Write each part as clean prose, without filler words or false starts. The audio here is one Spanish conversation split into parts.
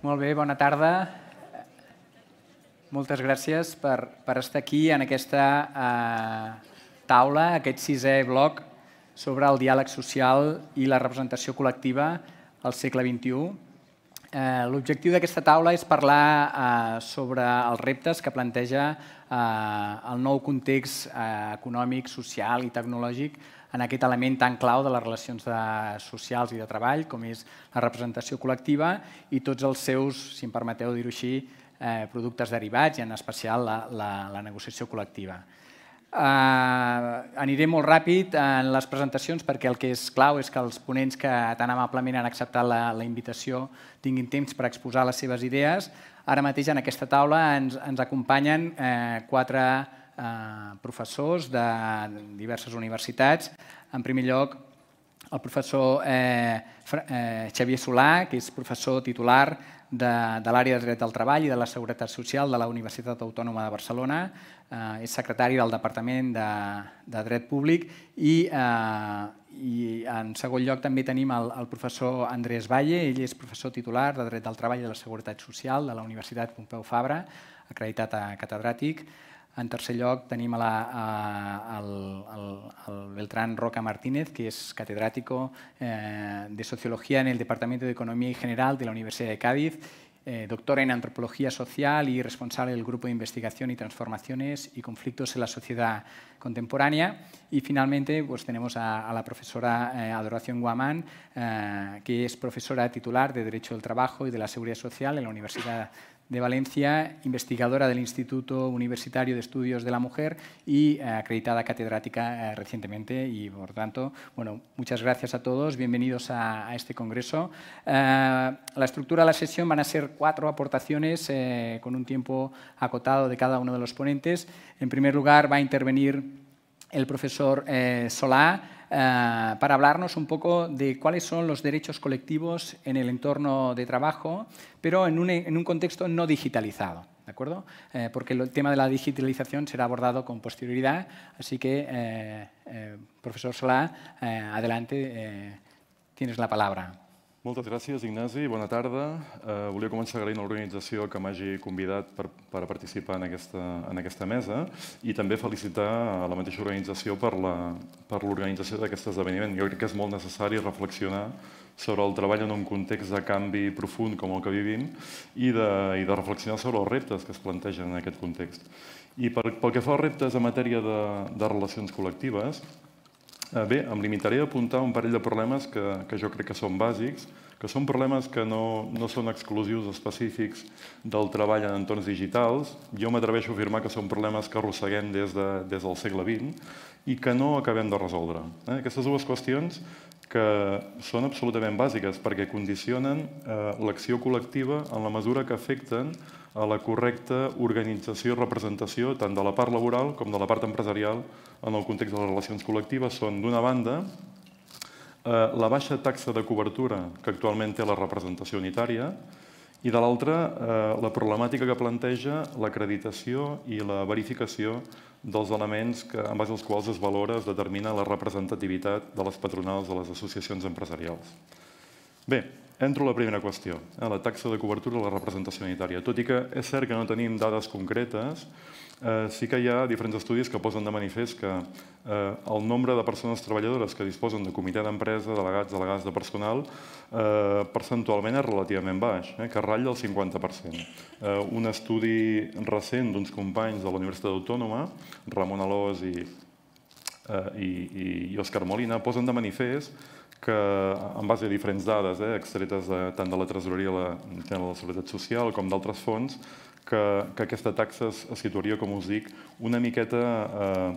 Molt bé, bona tarda. Moltes gràcies per estar aquí en aquesta taula, aquest sisè bloc sobre el diàleg social i la representació col·lectiva al segle XXI. L'objectiu d'aquesta taula és parlar sobre els reptes que planteja el nou context econòmic, social i tecnològic en aquest element tan clau de les relacions socials i de treball, com és la representació col·lectiva i tots els seus, si em permeteu dir-ho així, productes derivats i en especial la negociació col·lectiva. Aniré molt ràpid en les presentacions perquè el que és clau és que els ponents que tan amablement han acceptat la invitació tinguin temps per exposar les seves idees. Ara mateix en aquesta taula ens acompanyen 4 professors de diverses universitats. En primer lloc, el professor Xavier Solà, que és professor titular de l'àrea de dret del treball i de la seguretat social de la Universitat Autònoma de Barcelona, és secretari del Departament de Dret Públic i en segon lloc també tenim el professor Andrés Valle, ell és professor titular de Dret del Treball i de la Seguretat Social de la Universitat Pompeu Fabra, acreditat catedràtic. En tercer lloc tenim el Beltrán Roca Martínez, que es catedrático de Sociología en el Departamento de Economía y General de la Universidad de Cádiz, doctor en Antropología Social y responsable del Grupo de Investigación y Transformaciones y Conflictos en la Sociedad Contemporánea. Y finalmente pues, tenemos a la profesora Adoración Guamán, que es profesora titular de Derecho del Trabajo y de la Seguridad Social en la Universidad de Valencia, investigadora del Instituto Universitario de Estudios de la Mujer y acreditada catedrática recientemente. Y, por tanto, bueno, muchas gracias a todos. Bienvenidos a este congreso. La estructura de la sesión van a ser 4 aportaciones con un tiempo acotado de cada uno de los ponentes. En primer lugar, va a intervenir el profesor Solà, para hablarnos un poco de cuáles son los derechos colectivos en el entorno de trabajo, pero en un contexto no digitalizado, ¿de acuerdo? Porque el tema de la digitalización será abordado con posterioridad, así que, profesor Solà, adelante, tienes la palabra. Moltes gràcies, Ignasi. Bona tarda. Volia començar agraint a l'organització que m'hagi convidat per participar en aquesta mesa i també felicitar a la mateixa organització per l'organització d'aquest esdeveniment. Jo crec que és molt necessari reflexionar sobre el treball en un context de canvi profund com el que vivim i de reflexionar sobre els reptes que es plantegen en aquest context. I pel que fa als reptes en matèria de relacions col·lectives, bé, em limitaré a apuntar un parell de problemes que jo crec que són bàsics, que són problemes que no són exclusius específics del treball en entorns digitals. Jo m'atreveixo a afirmar que són problemes que arrosseguem des del segle XX i que no acabem de resoldre. Aquestes dues qüestions que són absolutament bàsiques perquè condicionen l'acció col·lectiva en la mesura que afecten a la correcta organització i representació tant de la part laboral com de la part empresarial en el context de les relacions col·lectives són, d'una banda, la baixa taxa de cobertura que actualment té la representació unitària i, de l'altra, la problemàtica que planteja l'acreditació i la verificació dels elements en base als quals es valora, es determina la representativitat de les patronals de les associacions empresarials. Bé, entro a la primera qüestió, la taxa de cobertura i la representació unitària. Tot i que és cert que no tenim dades concretes, sí que hi ha diferents estudis que posen de manifest que el nombre de persones treballadores que disposen de comitè d'empresa, delegats de personal, percentualment és relativament baix, que ratlla el 50%. Un estudi recent d'uns companys de la Universitat Autònoma, Ramon Alós i Òscar Molina, posen de manifest que, en base a diferents dades extretes tant de la Tresoreria de la Seguretat Social com d'altres fons, que aquesta taxa es situaria, com us dic, una miqueta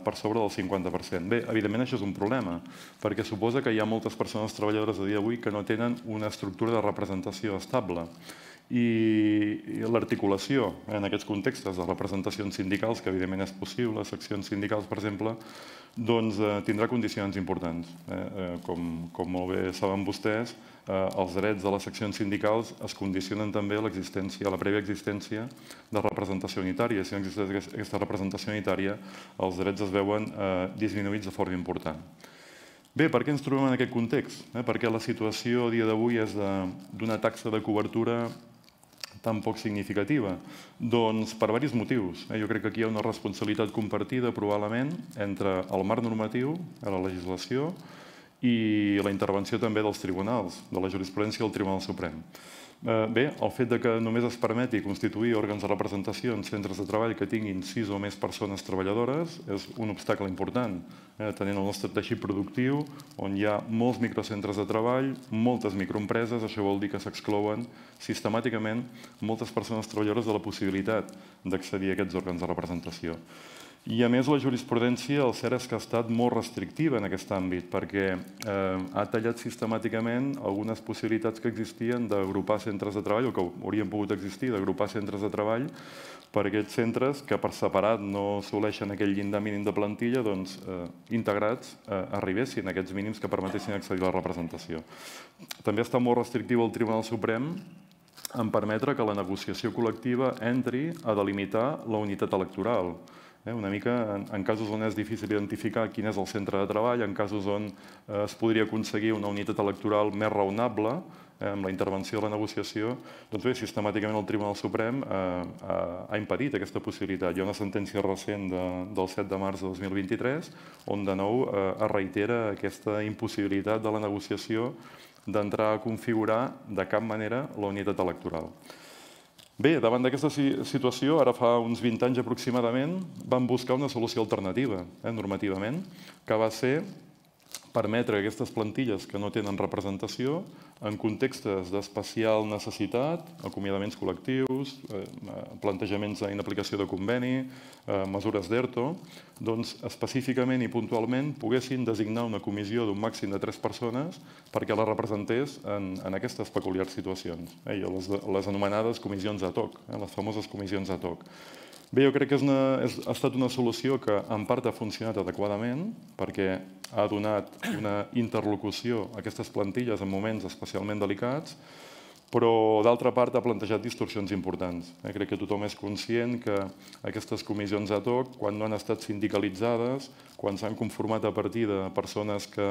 per sobre del 50%. Bé, evidentment això és un problema, perquè suposa que hi ha moltes persones treballadores a dia d'avui que no tenen una estructura de representació estable. I l'articulació en aquests contextos de representacions sindicals, que evidentment és possible, seccions sindicals, per exemple, doncs tindrà condicionants importants. Com molt bé saben vostès, els drets de les seccions sindicals es condicionen també a l'existència, a la prèvia existència de representació unitària. Si no existeix aquesta representació unitària, els drets es veuen disminuïts de forma important. Bé, per què ens trobem en aquest context? Perquè la situació a dia d'avui és d'una taxa de cobertura tan poc significativa? Doncs per diversos motius. Jo crec que aquí hi ha una responsabilitat compartida, probablement, entre el marc normatiu, la legislació, i la intervenció també dels tribunals, de la jurisprudència del Tribunal Suprem. Bé, el fet que només es permeti constituir òrgans de representació en centres de treball que tinguin 6 o més persones treballadores és un obstacle important, tenint el nostre teixit productiu, on hi ha molts microcentres de treball, moltes microempreses, això vol dir que s'exclouen sistemàticament moltes persones treballadores de la possibilitat d'accedir a aquests òrgans de representació. I a més la jurisprudència, el cert és que ha estat molt restrictiva en aquest àmbit perquè ha tallat sistemàticament algunes possibilitats que existien d'agrupar centres de treball o que haurien pogut existir, d'agrupar centres de treball per a aquests centres que per separat no assoleixen aquell llindar mínim de plantilla, doncs integrats arribessin a aquests mínims que permetessin accedir a la representació. També està molt restrictiu el Tribunal Suprem en permetre que la negociació col·lectiva entri a delimitar la unitat electoral. Una mica en casos on és difícil identificar quin és el centre de treball, en casos on es podria aconseguir una unitat electoral més raonable amb la intervenció de la negociació, doncs bé, sistemàticament el Tribunal Suprem ha impedit aquesta possibilitat. Hi ha una sentència recent del 7 de març de 2023 on de nou es reitera aquesta impossibilitat de la negociació d'entrar a configurar de cap manera la unitat electoral. Bé, davant d'aquesta situació, ara fa uns 20 anys aproximadament, vam buscar una solució alternativa, normativament, que va ser permetre aquestes plantilles que no tenen representació en contextes d'especial necessitat, acomiadaments col·lectius, plantejaments d'inaplicació de conveni, mesures d'ERTO, doncs específicament i puntualment poguessin designar una comissió d'un màxim de 3 persones perquè la representés en aquestes peculiars situacions, les anomenades comissions ad hoc, les famoses comissions ad hoc. Bé, jo crec que ha estat una solució que en part ha funcionat adequadament perquè ha donat una interlocució a aquestes plantilles en moments especialment delicats, però d'altra part ha plantejat distorsions importants. Crec que tothom és conscient que aquestes comissions ad hoc, quan no han estat sindicalitzades, quan s'han conformat a partir de persones que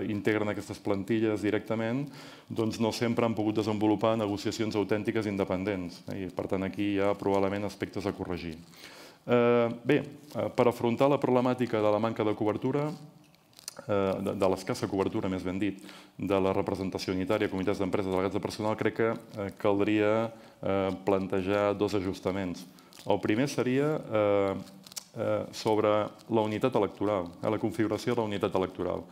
integren aquestes plantilles directament, doncs no sempre han pogut desenvolupar negociacions autèntiques independents. I per tant aquí hi ha probablement aspectes a corregir. Bé, per afrontar la problemàtica de la manca de cobertura, de l'escassa cobertura, més ben dit, de la representació unitària, comitès d'empreses, delegats de personal, crec que caldria plantejar 2 ajustaments. El primer seria sobre la unitat electoral, la configuració de la unitat electoral.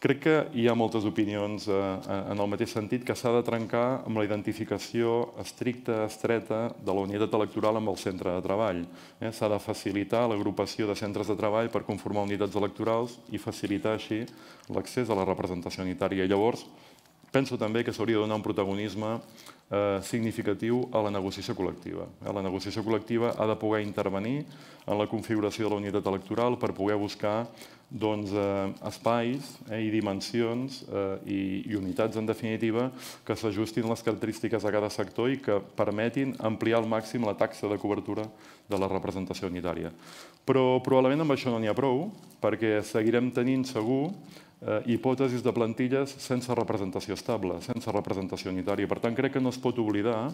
Crec que hi ha moltes opinions en el mateix sentit que s'ha de trencar amb la identificació estricta, estreta de la unitat electoral amb el centre de treball. S'ha de facilitar l'agrupació de centres de treball per conformar unitats electorals i facilitar així l'accés a la representació unitària. Llavors, penso també que s'hauria de donar un protagonisme significatiu a la negociació col·lectiva. La negociació col·lectiva ha de poder intervenir en la configuració de la unitat electoral per poder buscar espais i dimensions i unitats, en definitiva, que s'ajustin les característiques de cada sector i que permetin ampliar al màxim la taxa de cobertura de la representació unitària. Però probablement amb això no n'hi ha prou, perquè seguirem tenint segur hipòtesis de plantilles sense representació estable, sense representació unitària. Per tant, crec que no es pot oblidar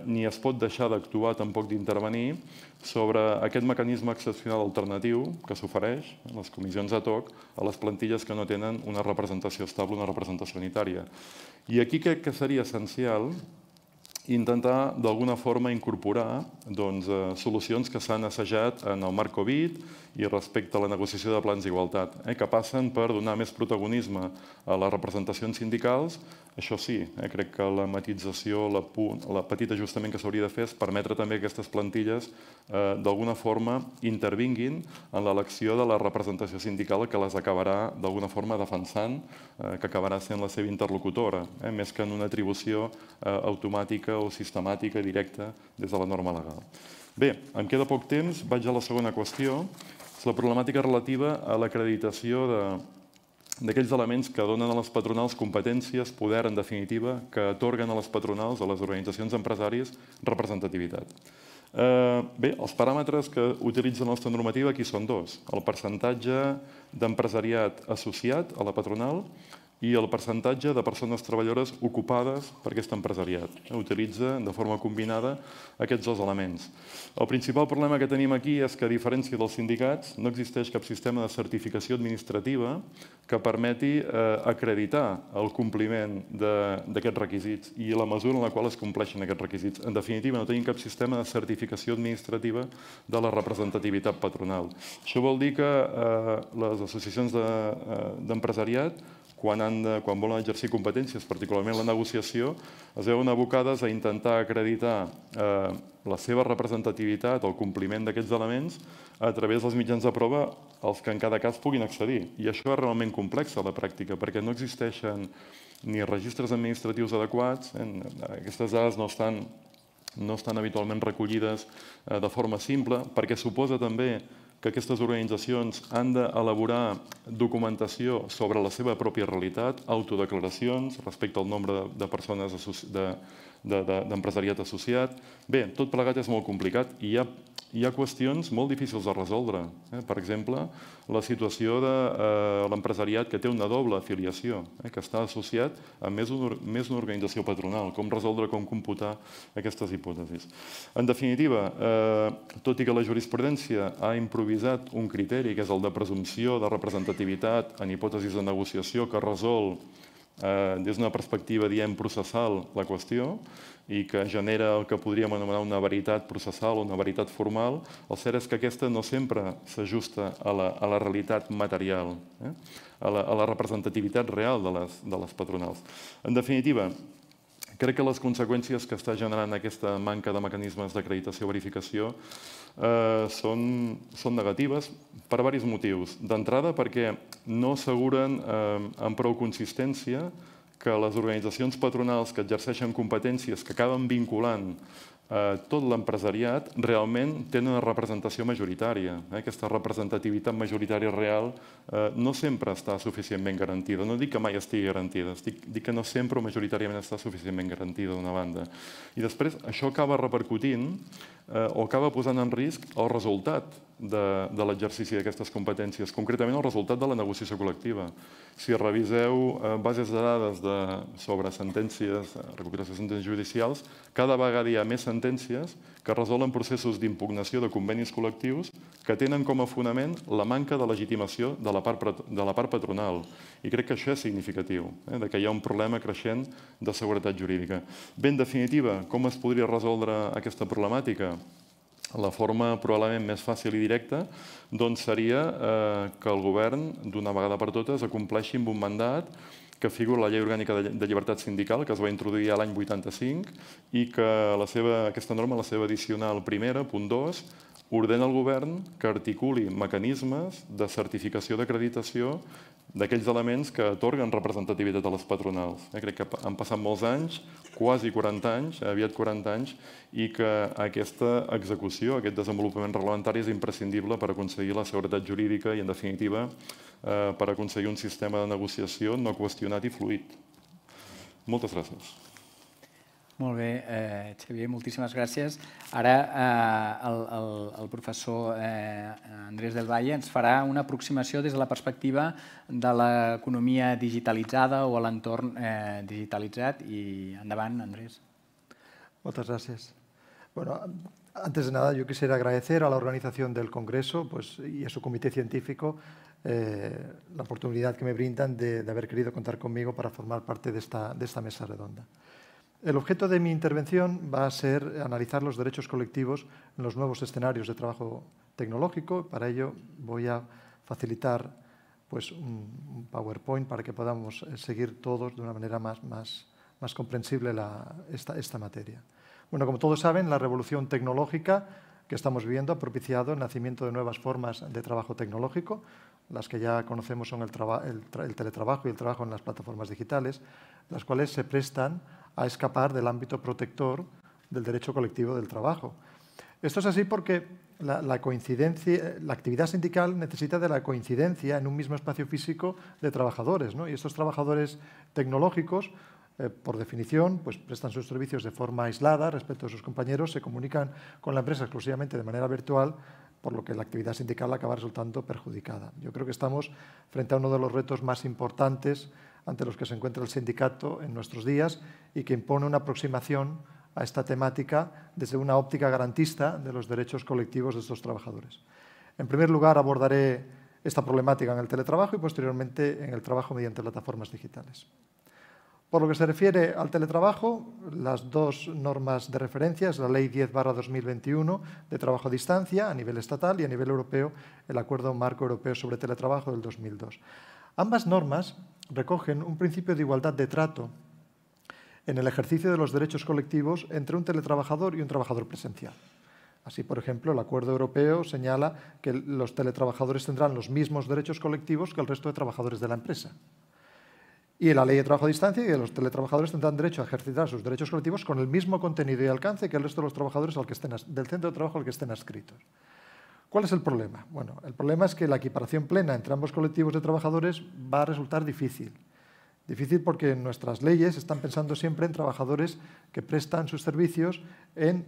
ni es pot deixar d'actuar, tampoc d'intervenir, sobre aquest mecanisme excepcional alternatiu que s'ofereix, les comissions ad hoc, a les plantilles que no tenen una representació estable, una representació unitària. I aquí crec que seria essencial intentar d'alguna forma incorporar solucions que s'han assajat en el marc Covid i respecte a la negociació de plans d'igualtat, que passen per donar més protagonisme a les representacions sindicals. Això sí, crec que la matització, el petit ajustament que s'hauria de fer és permetre també que aquestes plantilles d'alguna forma intervinguin en l'elecció de la representació sindical que les acabarà d'alguna forma defensant, que acabarà sent la seva interlocutora, més que en una atribució automàtica o sistemàtica directa des de la norma legal. Bé, em queda poc temps, vaig a la segona qüestió. És la problemàtica relativa a l'acreditació d'aquells elements que donen a les patronals competències, poder, en definitiva, que atorguen a les patronals, a les organitzacions empresàries, representativitat. Bé, els paràmetres que utilitza la nostra normativa aquí són 2. El percentatge d'empresariat associat a la patronal i el percentatge de persones treballadores ocupades per aquest empresariat. Utilitza de forma combinada aquests dos elements. El principal problema que tenim aquí és que, a diferència dels sindicats, no existeix cap sistema de certificació administrativa que permeti acreditar el compliment d'aquests requisits i la mesura en la qual es compleixen aquests requisits. En definitiva, no tenim cap sistema de certificació administrativa de la representativitat patronal. Això vol dir que les associacions d'empresariat, quan volen exercir competències, particularment la negociació, es veuen abocades a intentar acreditar la seva representativitat o el compliment d'aquests elements a través dels mitjans de prova als que en cada cas puguin accedir. I això és realment complex a la pràctica, perquè no existeixen ni registres administratius adequats, aquestes dades no estan habitualment recollides de forma simple, perquè suposa també que aquestes organitzacions han d'elaborar documentació sobre la seva pròpia realitat, autodeclaracions respecte al nombre de persones d'empresariat associat. Bé, tot plegat és molt complicat i hi ha qüestions molt difícils de resoldre. Per exemple, la situació de l'empresariat que té una doble afiliació, que està associat a més d'una organització patronal. Com resoldre, com computar aquestes hipòtesis. En definitiva, tot i que la jurisprudència ha improvisat un criteri, que és el de presumpció de representativitat en hipòtesis de negociació, que resol des d'una perspectiva, diem, processal la qüestió i que genera el que podríem anomenar una veritat processal o una veritat formal, el cert és que aquesta no sempre s'ajusta a la realitat material, a la representativitat real de les patronals. En definitiva, crec que les conseqüències que està generant aquesta manca de mecanismes d'acreditació o verificació són negatives per diversos motius. D'entrada, perquè no asseguren amb prou consistència que les organitzacions patronals que exerceixen competències que acaben vinculant tot l'empresariat realment tenen una representació majoritària. Aquesta representativitat majoritària real no sempre està suficientment garantida. No dic que mai estigui garantida, dic que no sempre o majoritàriament està suficientment garantida d'una banda. I després això acaba repercutint o acaba posant en risc el resultat de l'exercici d'aquestes competències, concretament el resultat de la negociació col·lectiva. Si reviseu bases de dades sobre sentències, recopilació de sentències judicials, cada vegada hi ha més sentències que resolen processos d'impugnació de convenis col·lectius que tenen com a fonament la manca de legitimació de la part patronal. I crec que això és significatiu, que hi ha un problema creixent de seguretat jurídica. Bé, en definitiva, com es podria resoldre aquesta problemàtica? La forma probablement més fàcil i directa seria que el govern, d'una vegada per totes, acompleixi amb un mandat que figura la Llei Orgànica de Llibertat Sindical, que es va introduir l'any 85, i que aquesta norma, la seva addicional primera, punt 2, ordena al govern que articuli mecanismes de certificació d'acreditació d'aquells elements que atorguen representativitat a les patronals. Crec que han passat molts anys, quasi 40 anys, aviat 40 anys, i que aquesta execució, aquest desenvolupament reglamentari és imprescindible per aconseguir la seguretat jurídica i, en definitiva, per aconseguir un sistema de negociació no qüestionat i fluid. Moltes gràcies. Molt bé, Xavier, moltíssimes gràcies. Ara el professor Andrés del Valle ens farà una aproximació des de la perspectiva de l'economia digitalitzada o l'entorn digitalitzat. I endavant, Andrés. Muchas gracias. Bueno, antes de nada, yo quisiera agradecer a la organización del Congreso y a su comité científico la oportunidad que me brindan de haber querido contar conmigo para formar parte de esta mesa redonda. El objeto de mi intervención va a ser analizar los derechos colectivos en los nuevos escenarios de trabajo tecnológico. Para ello voy a facilitar un PowerPoint para que podamos seguir todos de una manera más comprensible esta materia. Bueno, como todos saben, la revolución tecnológica que estamos viviendo ha propiciado el nacimiento de nuevas formas de trabajo tecnológico. Las que ya conocemos son el teletrabajo y el trabajo en las plataformas digitales, las cuales se prestan a escapar del ámbito protector del derecho colectivo del trabajo. Esto es así porque la actividad sindical necesita de la coincidencia en un mismo espacio físico de trabajadores, ¿no? Y estos trabajadores tecnológicos, por definición, prestan sus servicios de forma aislada respecto a sus compañeros, se comunican con la empresa exclusivamente de manera virtual por lo que la actividad sindical acaba resultando perjudicada. Yo creo que estamos frente a uno de los retos más importantes ante los que se encuentra el sindicato en nuestros días y que impone una aproximación a esta temática desde una óptica garantista de los derechos colectivos de estos trabajadores. En primer lugar, abordaré esta problemática en el teletrabajo y posteriormente en el trabajo mediante plataformas digitales. Por lo que se refiere al teletrabajo, las dos normas de referencia es la Ley 10/2021 de trabajo a distancia a nivel estatal y a nivel europeo el Acuerdo Marco Europeo sobre Teletrabajo del 2002. Ambas normas recogen un principio de igualdad de trato en el ejercicio de los derechos colectivos entre un teletrabajador y un trabajador presencial. Así, por ejemplo, el Acuerdo Europeo señala que los teletrabajadores tendrán los mismos derechos colectivos que el resto de trabajadores de la empresa. Y en la Ley de Trabajo a Distancia, que los teletrabajadores tendrán derecho a ejercitar sus derechos colectivos con el mismo contenido y alcance que el resto de los trabajadores del centro de trabajo al que estén adscritos. ¿Cuál es el problema? Bueno, el problema es que la equiparación plena entre ambos colectivos de trabajadores va a resultar difícil. Difícil porque nuestras leyes están pensando siempre en trabajadores que prestan sus servicios en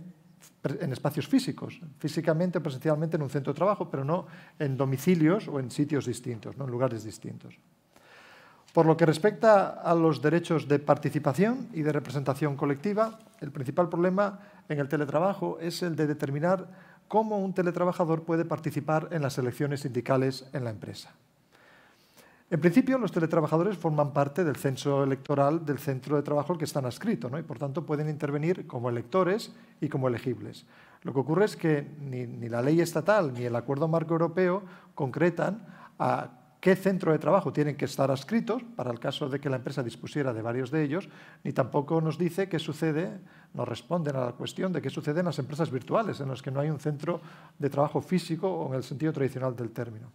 espacios físicos, físicamente o presencialmente en un centro de trabajo, pero no en domicilios o en sitios distintos, no en lugares distintos. Por lo que respecta a los derechos de participación y de representación colectiva, el principal problema en el teletrabajo es el de determinar cómo un teletrabajador puede participar en las elecciones sindicales en la empresa. En principio, los teletrabajadores forman parte del censo electoral del centro de trabajo al que están adscritos, ¿no? Y por tanto pueden intervenir como electores y como elegibles. Lo que ocurre es que ni la ley estatal ni el Acuerdo Marco Europeo concretan a qué centro de trabajo tienen que estar adscritos, para el caso de que la empresa dispusiera de varios de ellos, ni tampoco nos dice qué sucede, nos responden a la cuestión de qué sucede en las empresas virtuales, en las que no hay un centro de trabajo físico o en el sentido tradicional del término.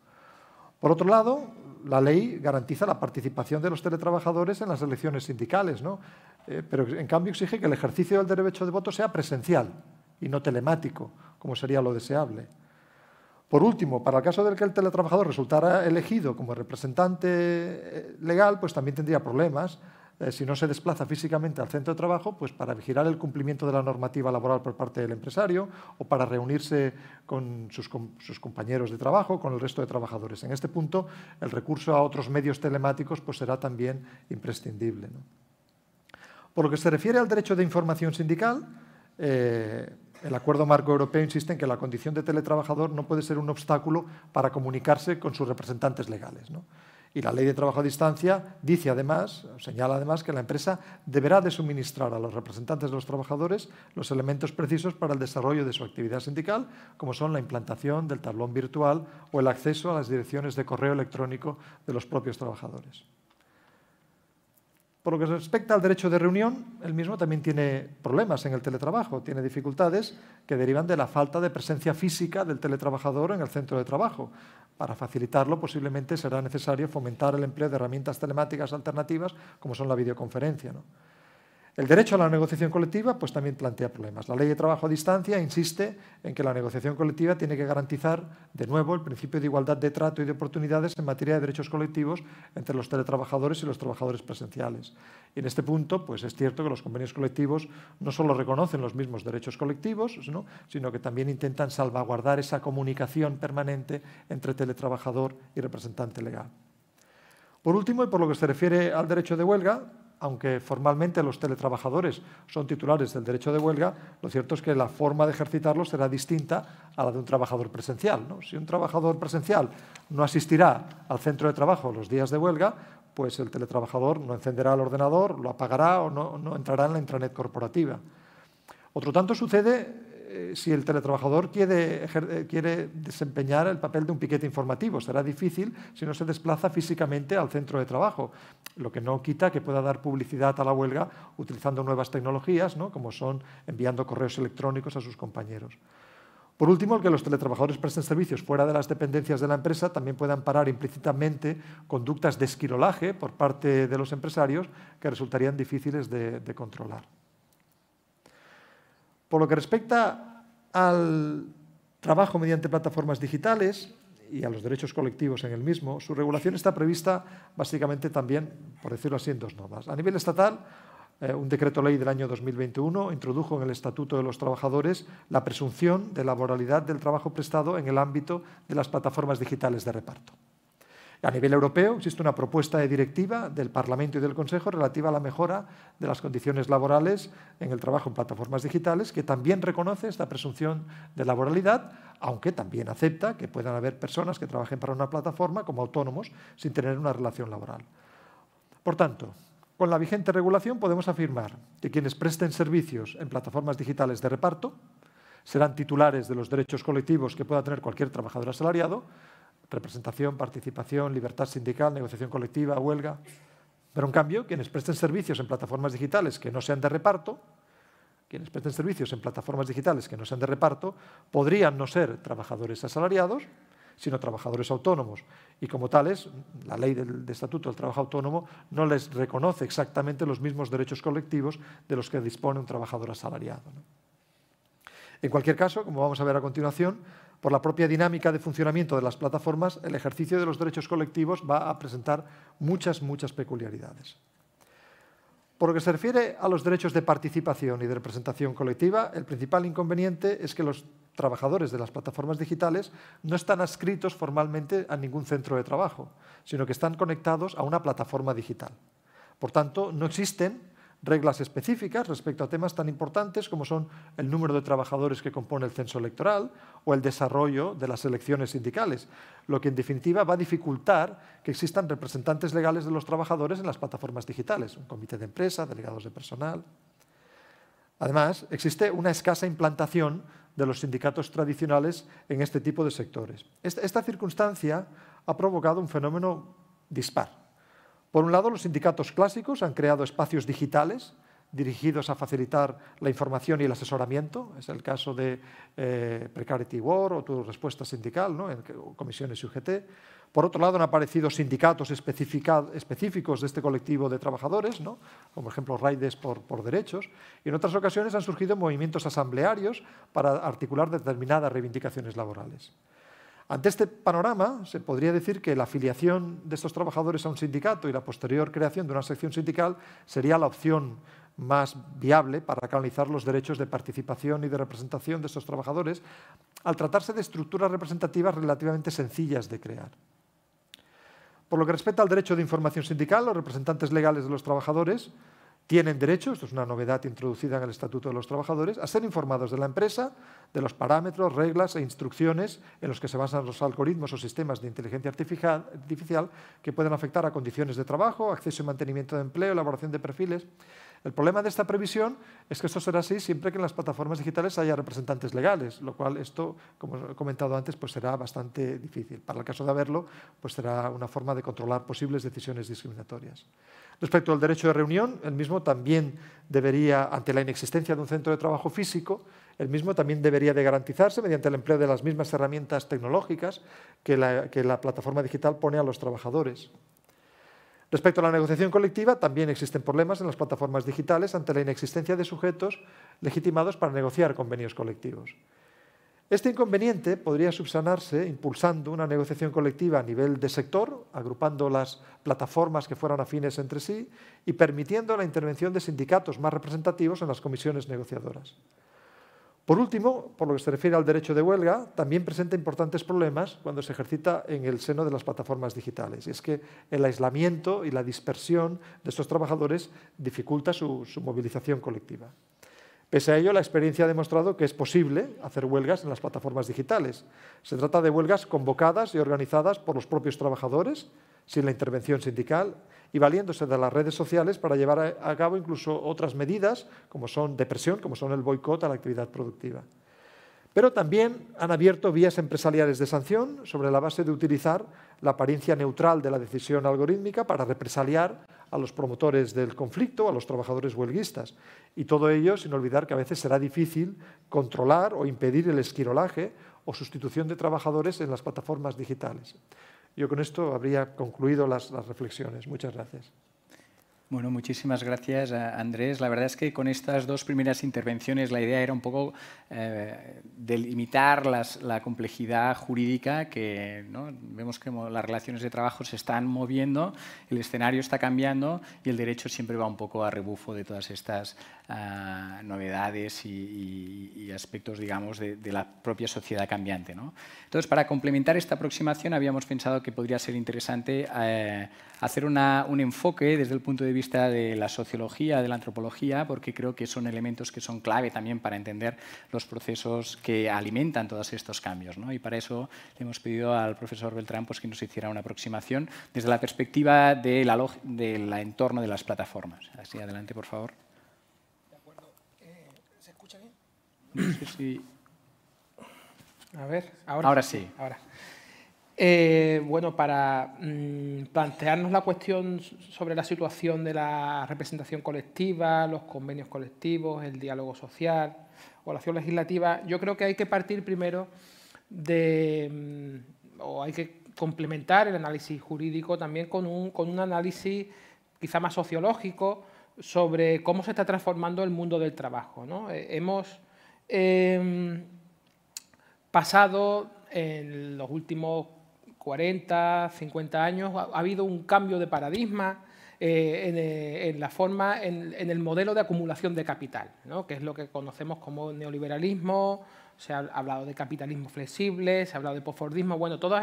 Por otro lado, la ley garantiza la participación de los teletrabajadores en las elecciones sindicales, ¿no? Pero en cambio exige que el ejercicio del derecho de voto sea presencial y no telemático, como sería lo deseable. Por último, para el caso del que el teletrabajador resultara elegido como representante legal, pues también tendría problemas si no se desplaza físicamente al centro de trabajo, pues para vigilar el cumplimiento de la normativa laboral por parte del empresario o para reunirse con sus compañeros de trabajo, con el resto de trabajadores. En este punto, el recurso a otros medios telemáticos pues será también imprescindible, ¿no? Por lo que se refiere al derecho de información sindical, el Acuerdo Marco Europeo insiste en que la condición de teletrabajador no puede ser un obstáculo para comunicarse con sus representantes legales, ¿no? Y la Ley de Trabajo a Distancia dice además, señala además que la empresa deberá de suministrar a los representantes de los trabajadores los elementos precisos para el desarrollo de su actividad sindical, como son la implantación del tablón virtual o el acceso a las direcciones de correo electrónico de los propios trabajadores. Por lo que respecta al derecho de reunión, el mismo también tiene problemas en el teletrabajo, tiene dificultades que derivan de la falta de presencia física del teletrabajador en el centro de trabajo. Para facilitarlo, posiblemente será necesario fomentar el empleo de herramientas telemáticas alternativas, como son la videoconferencia, ¿no? El derecho a la negociación colectiva pues, también plantea problemas. La Ley de Trabajo a Distancia insiste en que la negociación colectiva tiene que garantizar, de nuevo, el principio de igualdad de trato y de oportunidades en materia de derechos colectivos entre los teletrabajadores y los trabajadores presenciales. Y en este punto, pues es cierto que los convenios colectivos no solo reconocen los mismos derechos colectivos, ¿no?, sino que también intentan salvaguardar esa comunicación permanente entre teletrabajador y representante legal. Por último, y por lo que se refiere al derecho de huelga, aunque formalmente los teletrabajadores son titulares del derecho de huelga, lo cierto es que la forma de ejercitarlo será distinta a la de un trabajador presencial, ¿no? Si un trabajador presencial no asistirá al centro de trabajo los días de huelga, pues el teletrabajador no encenderá el ordenador, lo apagará o no entrará en la intranet corporativa. Otro tanto sucede si el teletrabajador quiere desempeñar el papel de un piquete informativo. Será difícil si no se desplaza físicamente al centro de trabajo, lo que no quita que pueda dar publicidad a la huelga utilizando nuevas tecnologías, ¿no?, como son enviando correos electrónicos a sus compañeros. Por último, el que los teletrabajadores presten servicios fuera de las dependencias de la empresa también puede amparar implícitamente conductas de esquirolaje por parte de los empresarios que resultarían difíciles de controlar. Por lo que respecta al trabajo mediante plataformas digitales y a los derechos colectivos en el mismo, su regulación está prevista básicamente también, por decirlo así, en dos normas. A nivel estatal, un decreto ley del año 2021 introdujo en el Estatuto de los Trabajadores la presunción de laboralidad del trabajo prestado en el ámbito de las plataformas digitales de reparto. A nivel europeo existe una propuesta de directiva del Parlamento y del Consejo relativa a la mejora de las condiciones laborales en el trabajo en plataformas digitales, que también reconoce esta presunción de laboralidad, aunque también acepta que puedan haber personas que trabajen para una plataforma como autónomos sin tener una relación laboral. Por tanto, con la vigente regulación podemos afirmar que quienes presten servicios en plataformas digitales de reparto serán titulares de los derechos colectivos que pueda tener cualquier trabajador asalariado: representación, participación, libertad sindical, negociación colectiva, huelga. Pero, en cambio, quienes presten servicios en plataformas digitales que no sean de reparto, podrían no ser trabajadores asalariados, sino trabajadores autónomos. Y, como tales, la ley del Estatuto del Trabajo Autónomo no les reconoce exactamente los mismos derechos colectivos de los que dispone un trabajador asalariado, ¿no? En cualquier caso, como vamos a ver a continuación, por la propia dinámica de funcionamiento de las plataformas, el ejercicio de los derechos colectivos va a presentar muchas peculiaridades. Por lo que se refiere a los derechos de participación y de representación colectiva, el principal inconveniente es que los trabajadores de las plataformas digitales no están adscritos formalmente a ningún centro de trabajo, sino que están conectados a una plataforma digital. Por tanto, no existen reglas específicas respecto a temas tan importantes como son el número de trabajadores que compone el censo electoral o el desarrollo de las elecciones sindicales, lo que en definitiva va a dificultar que existan representantes legales de los trabajadores en las plataformas digitales, un comité de empresa, delegados de personal. Además, existe una escasa implantación de los sindicatos tradicionales en este tipo de sectores. Esta circunstancia ha provocado un fenómeno dispar. Por un lado, los sindicatos clásicos han creado espacios digitales dirigidos a facilitar la información y el asesoramiento. Es el caso de Precarity War o Tu Respuesta Sindical, ¿no?, en comisiones UGT. Por otro lado, han aparecido sindicatos específicos de este colectivo de trabajadores, ¿no?, como por ejemplo Raides por Derechos. Y en otras ocasiones han surgido movimientos asamblearios para articular determinadas reivindicaciones laborales. Ante este panorama, se podría decir que la afiliación de estos trabajadores a un sindicato y la posterior creación de una sección sindical sería la opción más viable para canalizar los derechos de participación y de representación de estos trabajadores, al tratarse de estructuras representativas relativamente sencillas de crear. Por lo que respecta al derecho de información sindical, los representantes legales de los trabajadores tienen derecho, esto es una novedad introducida en el Estatuto de los Trabajadores, a ser informados de la empresa, de los parámetros, reglas e instrucciones en los que se basan los algoritmos o sistemas de inteligencia artificial que pueden afectar a condiciones de trabajo, acceso y mantenimiento de empleo, elaboración de perfiles. El problema de esta previsión es que esto será así siempre que en las plataformas digitales haya representantes legales, lo cual esto, como he comentado antes, pues será bastante difícil. Para el caso de haberlo, pues será una forma de controlar posibles decisiones discriminatorias. Respecto al derecho de reunión, el mismo también debería, ante la inexistencia de un centro de trabajo físico, el mismo también debería de garantizarse mediante el empleo de las mismas herramientas tecnológicas que la plataforma digital pone a los trabajadores. Respecto a la negociación colectiva, también existen problemas en las plataformas digitales ante la inexistencia de sujetos legitimados para negociar convenios colectivos. Este inconveniente podría subsanarse impulsando una negociación colectiva a nivel de sector, agrupando las plataformas que fueran afines entre sí y permitiendo la intervención de sindicatos más representativos en las comisiones negociadoras. Por último, por lo que se refiere al derecho de huelga, también presenta importantes problemas cuando se ejercita en el seno de las plataformas digitales. Y es que el aislamiento y la dispersión de estos trabajadores dificulta su movilización colectiva. Pese a ello, la experiencia ha demostrado que es posible hacer huelgas en las plataformas digitales. Se trata de huelgas convocadas y organizadas por los propios trabajadores, sin la intervención sindical, y valiéndose de las redes sociales para llevar a cabo incluso otras medidas como son de presión, como son el boicot a la actividad productiva. Pero también han abierto vías empresariales de sanción sobre la base de utilizar la apariencia neutral de la decisión algorítmica para represaliar a los promotores del conflicto, a los trabajadores huelguistas. Y todo ello sin olvidar que a veces será difícil controlar o impedir el esquirolaje o sustitución de trabajadores en las plataformas digitales. Yo con esto habría concluido las reflexiones. Muchas gracias. Bueno, muchísimas gracias, Andrés. La verdad es que con estas dos primeras intervenciones la idea era un poco delimitar la complejidad jurídica que, ¿no? Vemos que las relaciones de trabajo se están moviendo, el escenario está cambiando y el derecho siempre va un poco a rebufo de todas estas novedades y aspectos, digamos, de la propia sociedad cambiante, ¿no? Entonces, para complementar esta aproximación, habíamos pensado que podría ser interesante hacer un enfoque desde el punto de vista de la sociología, de la antropología, porque creo que son elementos que son clave también para entender los procesos que alimentan todos estos cambios, ¿no? Y para eso le hemos pedido al profesor Beltrán pues, que nos hiciera una aproximación desde la perspectiva del entorno de las plataformas. Así, adelante, por favor. De acuerdo. ¿Se escucha bien? No sé si... A ver, ahora sí. Ahora. Bueno, para plantearnos la cuestión sobre la situación de la representación colectiva, los convenios colectivos, el diálogo social o la acción legislativa, yo creo que hay que partir primero o hay que complementar el análisis jurídico también con un análisis quizá más sociológico sobre cómo se está transformando el mundo del trabajo, ¿no? Hemos pasado en los últimos 40, 50 años, ha habido un cambio de paradigma en la forma, en el modelo de acumulación de capital, ¿no? Que es lo que conocemos como neoliberalismo, se ha hablado de capitalismo flexible, se ha hablado de posfordismo. Bueno, todos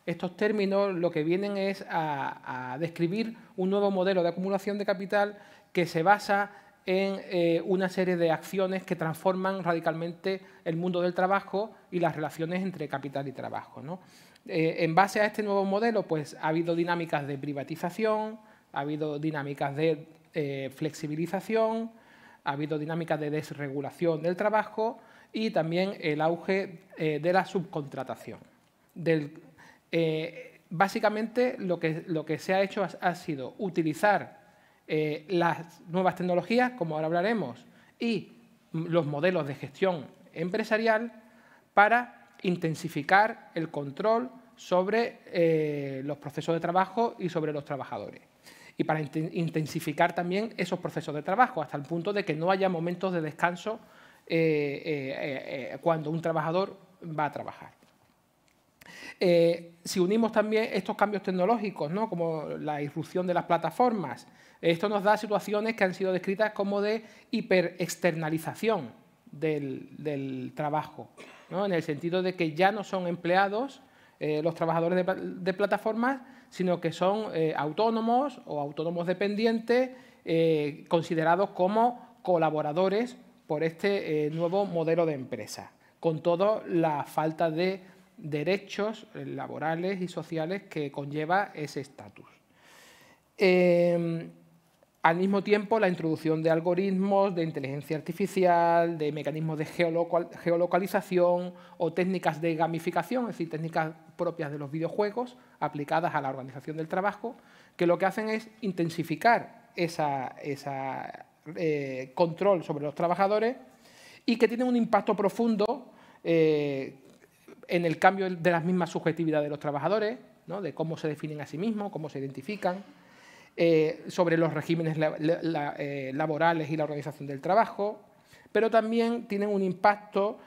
estos términos lo que vienen es a describir un nuevo modelo de acumulación de capital que se basa en una serie de acciones que transforman radicalmente el mundo del trabajo y las relaciones entre capital y trabajo, ¿no? En base a este nuevo modelo, pues ha habido dinámicas de privatización, ha habido dinámicas de flexibilización, ha habido dinámicas de desregulación del trabajo y también el auge de la subcontratación. Básicamente, lo que se ha hecho ha sido utilizar las nuevas tecnologías, como ahora hablaremos, y los modelos de gestión empresarial para intensificar el control sobre los procesos de trabajo y sobre los trabajadores. Y para intensificar también esos procesos de trabajo, hasta el punto de que no haya momentos de descanso cuando un trabajador va a trabajar. Si unimos también estos cambios tecnológicos, ¿no? Como la irrupción de las plataformas, esto nos da situaciones que han sido descritas como de hiperexternalización del trabajo, ¿no? En el sentido de que ya no son empleados los trabajadores de plataformas, sino que son autónomos o autónomos dependientes considerados como colaboradores por este nuevo modelo de empresa, con toda la falta de derechos laborales y sociales que conlleva ese estatus. Al mismo tiempo, la introducción de algoritmos, de inteligencia artificial, de mecanismos de geolocalización o técnicas de gamificación, es decir, técnicas propias de los videojuegos aplicadas a la organización del trabajo, que lo que hacen es intensificar ese control sobre los trabajadores y que tienen un impacto profundo en el cambio de las mismas subjetividades de los trabajadores, ¿no? De cómo se definen a sí mismos, cómo se identifican, sobre los regímenes laborales y la organización del trabajo, pero también tienen un impacto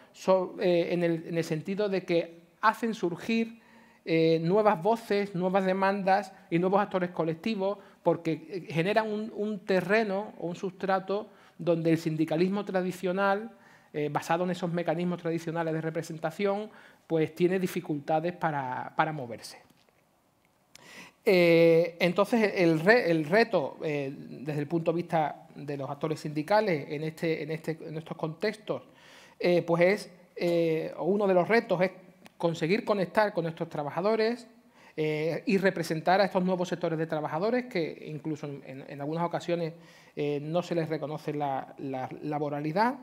en el sentido de que hacen surgir nuevas voces, nuevas demandas y nuevos actores colectivos, porque generan un terreno o un sustrato donde el sindicalismo tradicional, basado en esos mecanismos tradicionales de representación, pues tiene dificultades para moverse. Entonces, el reto, desde el punto de vista de los actores sindicales en estos contextos, pues uno de los retos es conseguir conectar con estos trabajadores y representar a estos nuevos sectores de trabajadores que incluso en algunas ocasiones no se les reconoce la laboralidad.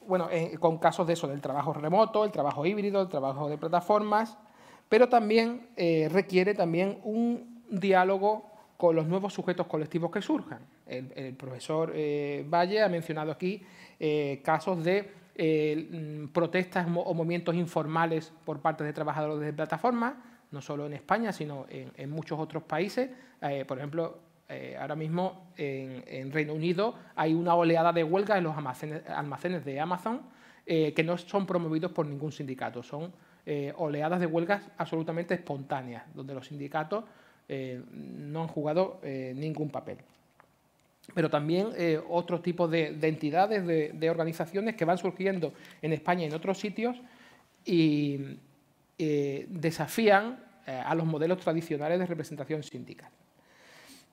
Bueno, con casos de eso, del trabajo remoto, el trabajo híbrido, el trabajo de plataformas, pero también requiere también un diálogo con los nuevos sujetos colectivos que surjan. El profesor Valle ha mencionado aquí casos de protestas o movimientos informales por parte de trabajadores de plataformas, no solo en España, sino en muchos otros países. Por ejemplo, ahora mismo en Reino Unido hay una oleada de huelga en los almacenes de Amazon que no son promovidos por ningún sindicato. Son oleadas de huelgas absolutamente espontáneas, donde los sindicatos no han jugado ningún papel. Pero también otros tipos de entidades, de organizaciones que van surgiendo en España y en otros sitios y desafían a los modelos tradicionales de representación sindical.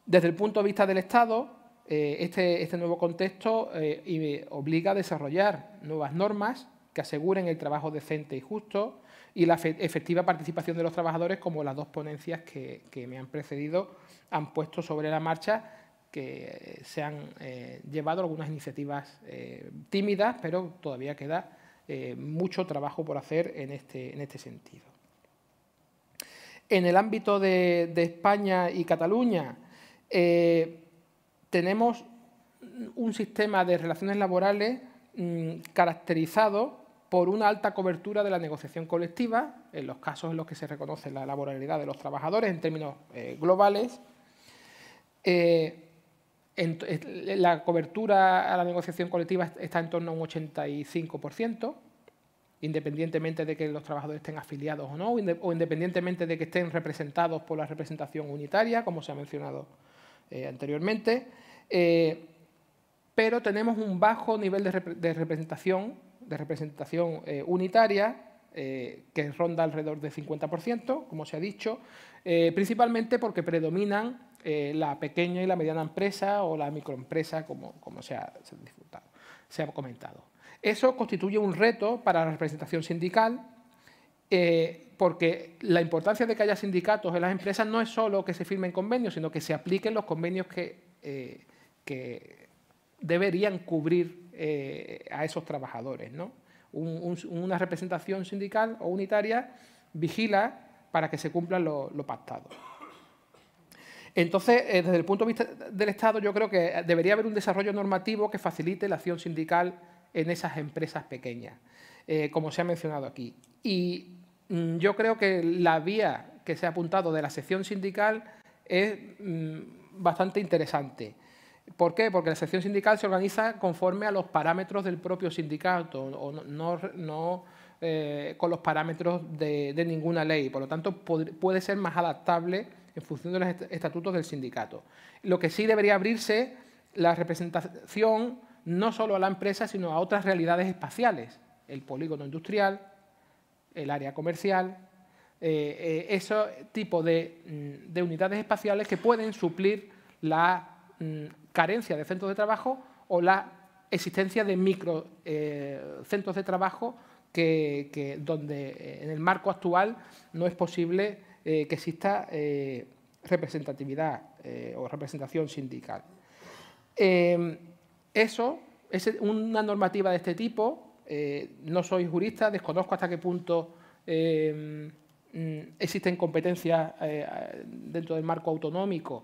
Desde el punto de vista del Estado, este nuevo contexto obliga a desarrollar nuevas normas que aseguren el trabajo decente y justo y la efectiva participación de los trabajadores, como las dos ponencias que me han precedido han puesto sobre la marcha, que se han llevado algunas iniciativas tímidas, pero todavía queda mucho trabajo por hacer en este sentido. En el ámbito de España y Cataluña, tenemos un sistema de relaciones laborales caracterizado por una alta cobertura de la negociación colectiva, en los casos en los que se reconoce la laboralidad de los trabajadores en términos globales. La cobertura a la negociación colectiva está en torno a un 85%, independientemente de que los trabajadores estén afiliados o no, o independientemente de que estén representados por la representación unitaria, como se ha mencionado anteriormente. Pero tenemos un bajo nivel de representación unitaria, que ronda alrededor del 50%, como se ha dicho, principalmente porque predominan la pequeña y la mediana empresa o la microempresa, como se ha comentado. Eso constituye un reto para la representación sindical, porque la importancia de que haya sindicatos en las empresas no es solo que se firmen convenios, sino que se apliquen los convenios que deberían cubrir a esos trabajadores, ¿no? Una representación sindical o unitaria vigila para que se cumplan lo pactado. Entonces, desde el punto de vista del Estado, yo creo que debería haber un desarrollo normativo que facilite la acción sindical en esas empresas pequeñas, como se ha mencionado aquí. Y yo creo que la vía que se ha apuntado de la sección sindical es bastante interesante. ¿Por qué? Porque la sección sindical se organiza conforme a los parámetros del propio sindicato, o no con los parámetros de ninguna ley. Por lo tanto, puede ser más adaptable en función de los estatutos del sindicato. Lo que sí debería abrirse la representación no solo a la empresa, sino a otras realidades espaciales, el polígono industrial, el área comercial, esos tipos de unidades espaciales que pueden suplir la carencia de centros de trabajo o la existencia de micro centros de trabajo donde en el marco actual no es posible que exista representatividad o representación sindical. Una normativa de este tipo, no soy jurista, desconozco hasta qué punto existen competencias dentro del marco autonómico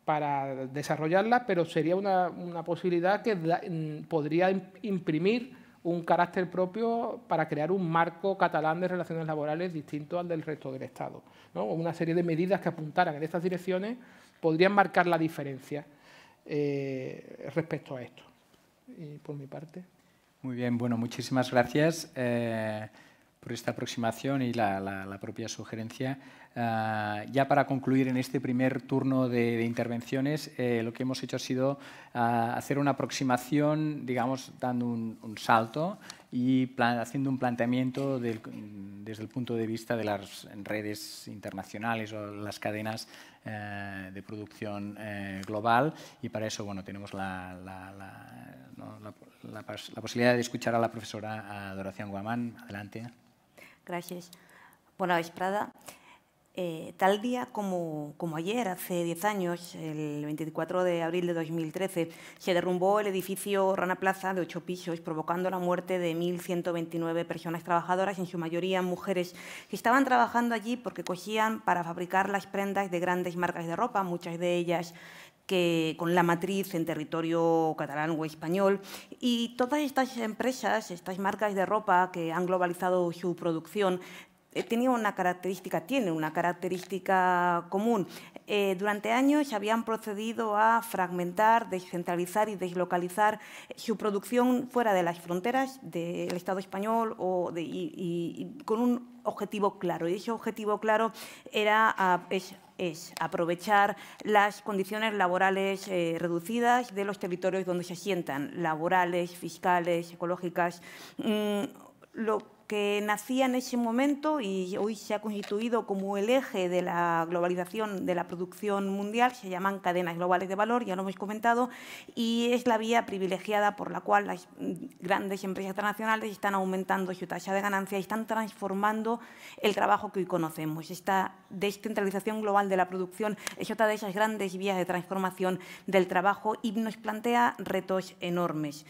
para desarrollarla, pero sería una posibilidad que podría imprimir un carácter propio para crear un marco catalán de relaciones laborales distinto al del resto del Estado, ¿no? Una serie de medidas que apuntaran en estas direcciones podrían marcar la diferencia respecto a esto. Y por mi parte. Muy bien, bueno, muchísimas gracias por esta aproximación y la propia sugerencia. Ya para concluir en este primer turno de intervenciones, lo que hemos hecho ha sido hacer una aproximación, digamos, dando un salto y haciendo un planteamiento desde el punto de vista de las redes internacionales o las cadenas de producción global, y para eso, bueno, tenemos la posibilidad de escuchar a la profesora Dorothea Guamán. Adelante. Gracias. Bona vesprada. Tal día como ayer, hace 10 años, el 24 de abril de 2013, se derrumbó el edificio Rana Plaza de 8 pisos, provocando la muerte de 1.129 personas trabajadoras, en su mayoría mujeres, que estaban trabajando allí porque cosían para fabricar las prendas de grandes marcas de ropa, muchas de ellas con la matriz en territorio catalán o español. Y todas estas empresas, estas marcas de ropa que han globalizado su producción, tiene una característica común. Durante años habían procedido a fragmentar, descentralizar y deslocalizar su producción fuera de las fronteras del Estado español y con un objetivo claro. Y ese objetivo claro es aprovechar las condiciones laborales reducidas de los territorios donde se asientan, laborales, fiscales, ecológicas. Lo que nacía en ese momento y hoy se ha constituido como el eje de la globalización de la producción mundial, se llaman cadenas globales de valor, ya lo hemos comentado, y es la vía privilegiada por la cual las grandes empresas transnacionales están aumentando su tasa de ganancia y están transformando el trabajo que hoy conocemos. Esta descentralización global de la producción es otra de esas grandes vías de transformación del trabajo y nos plantea retos enormes.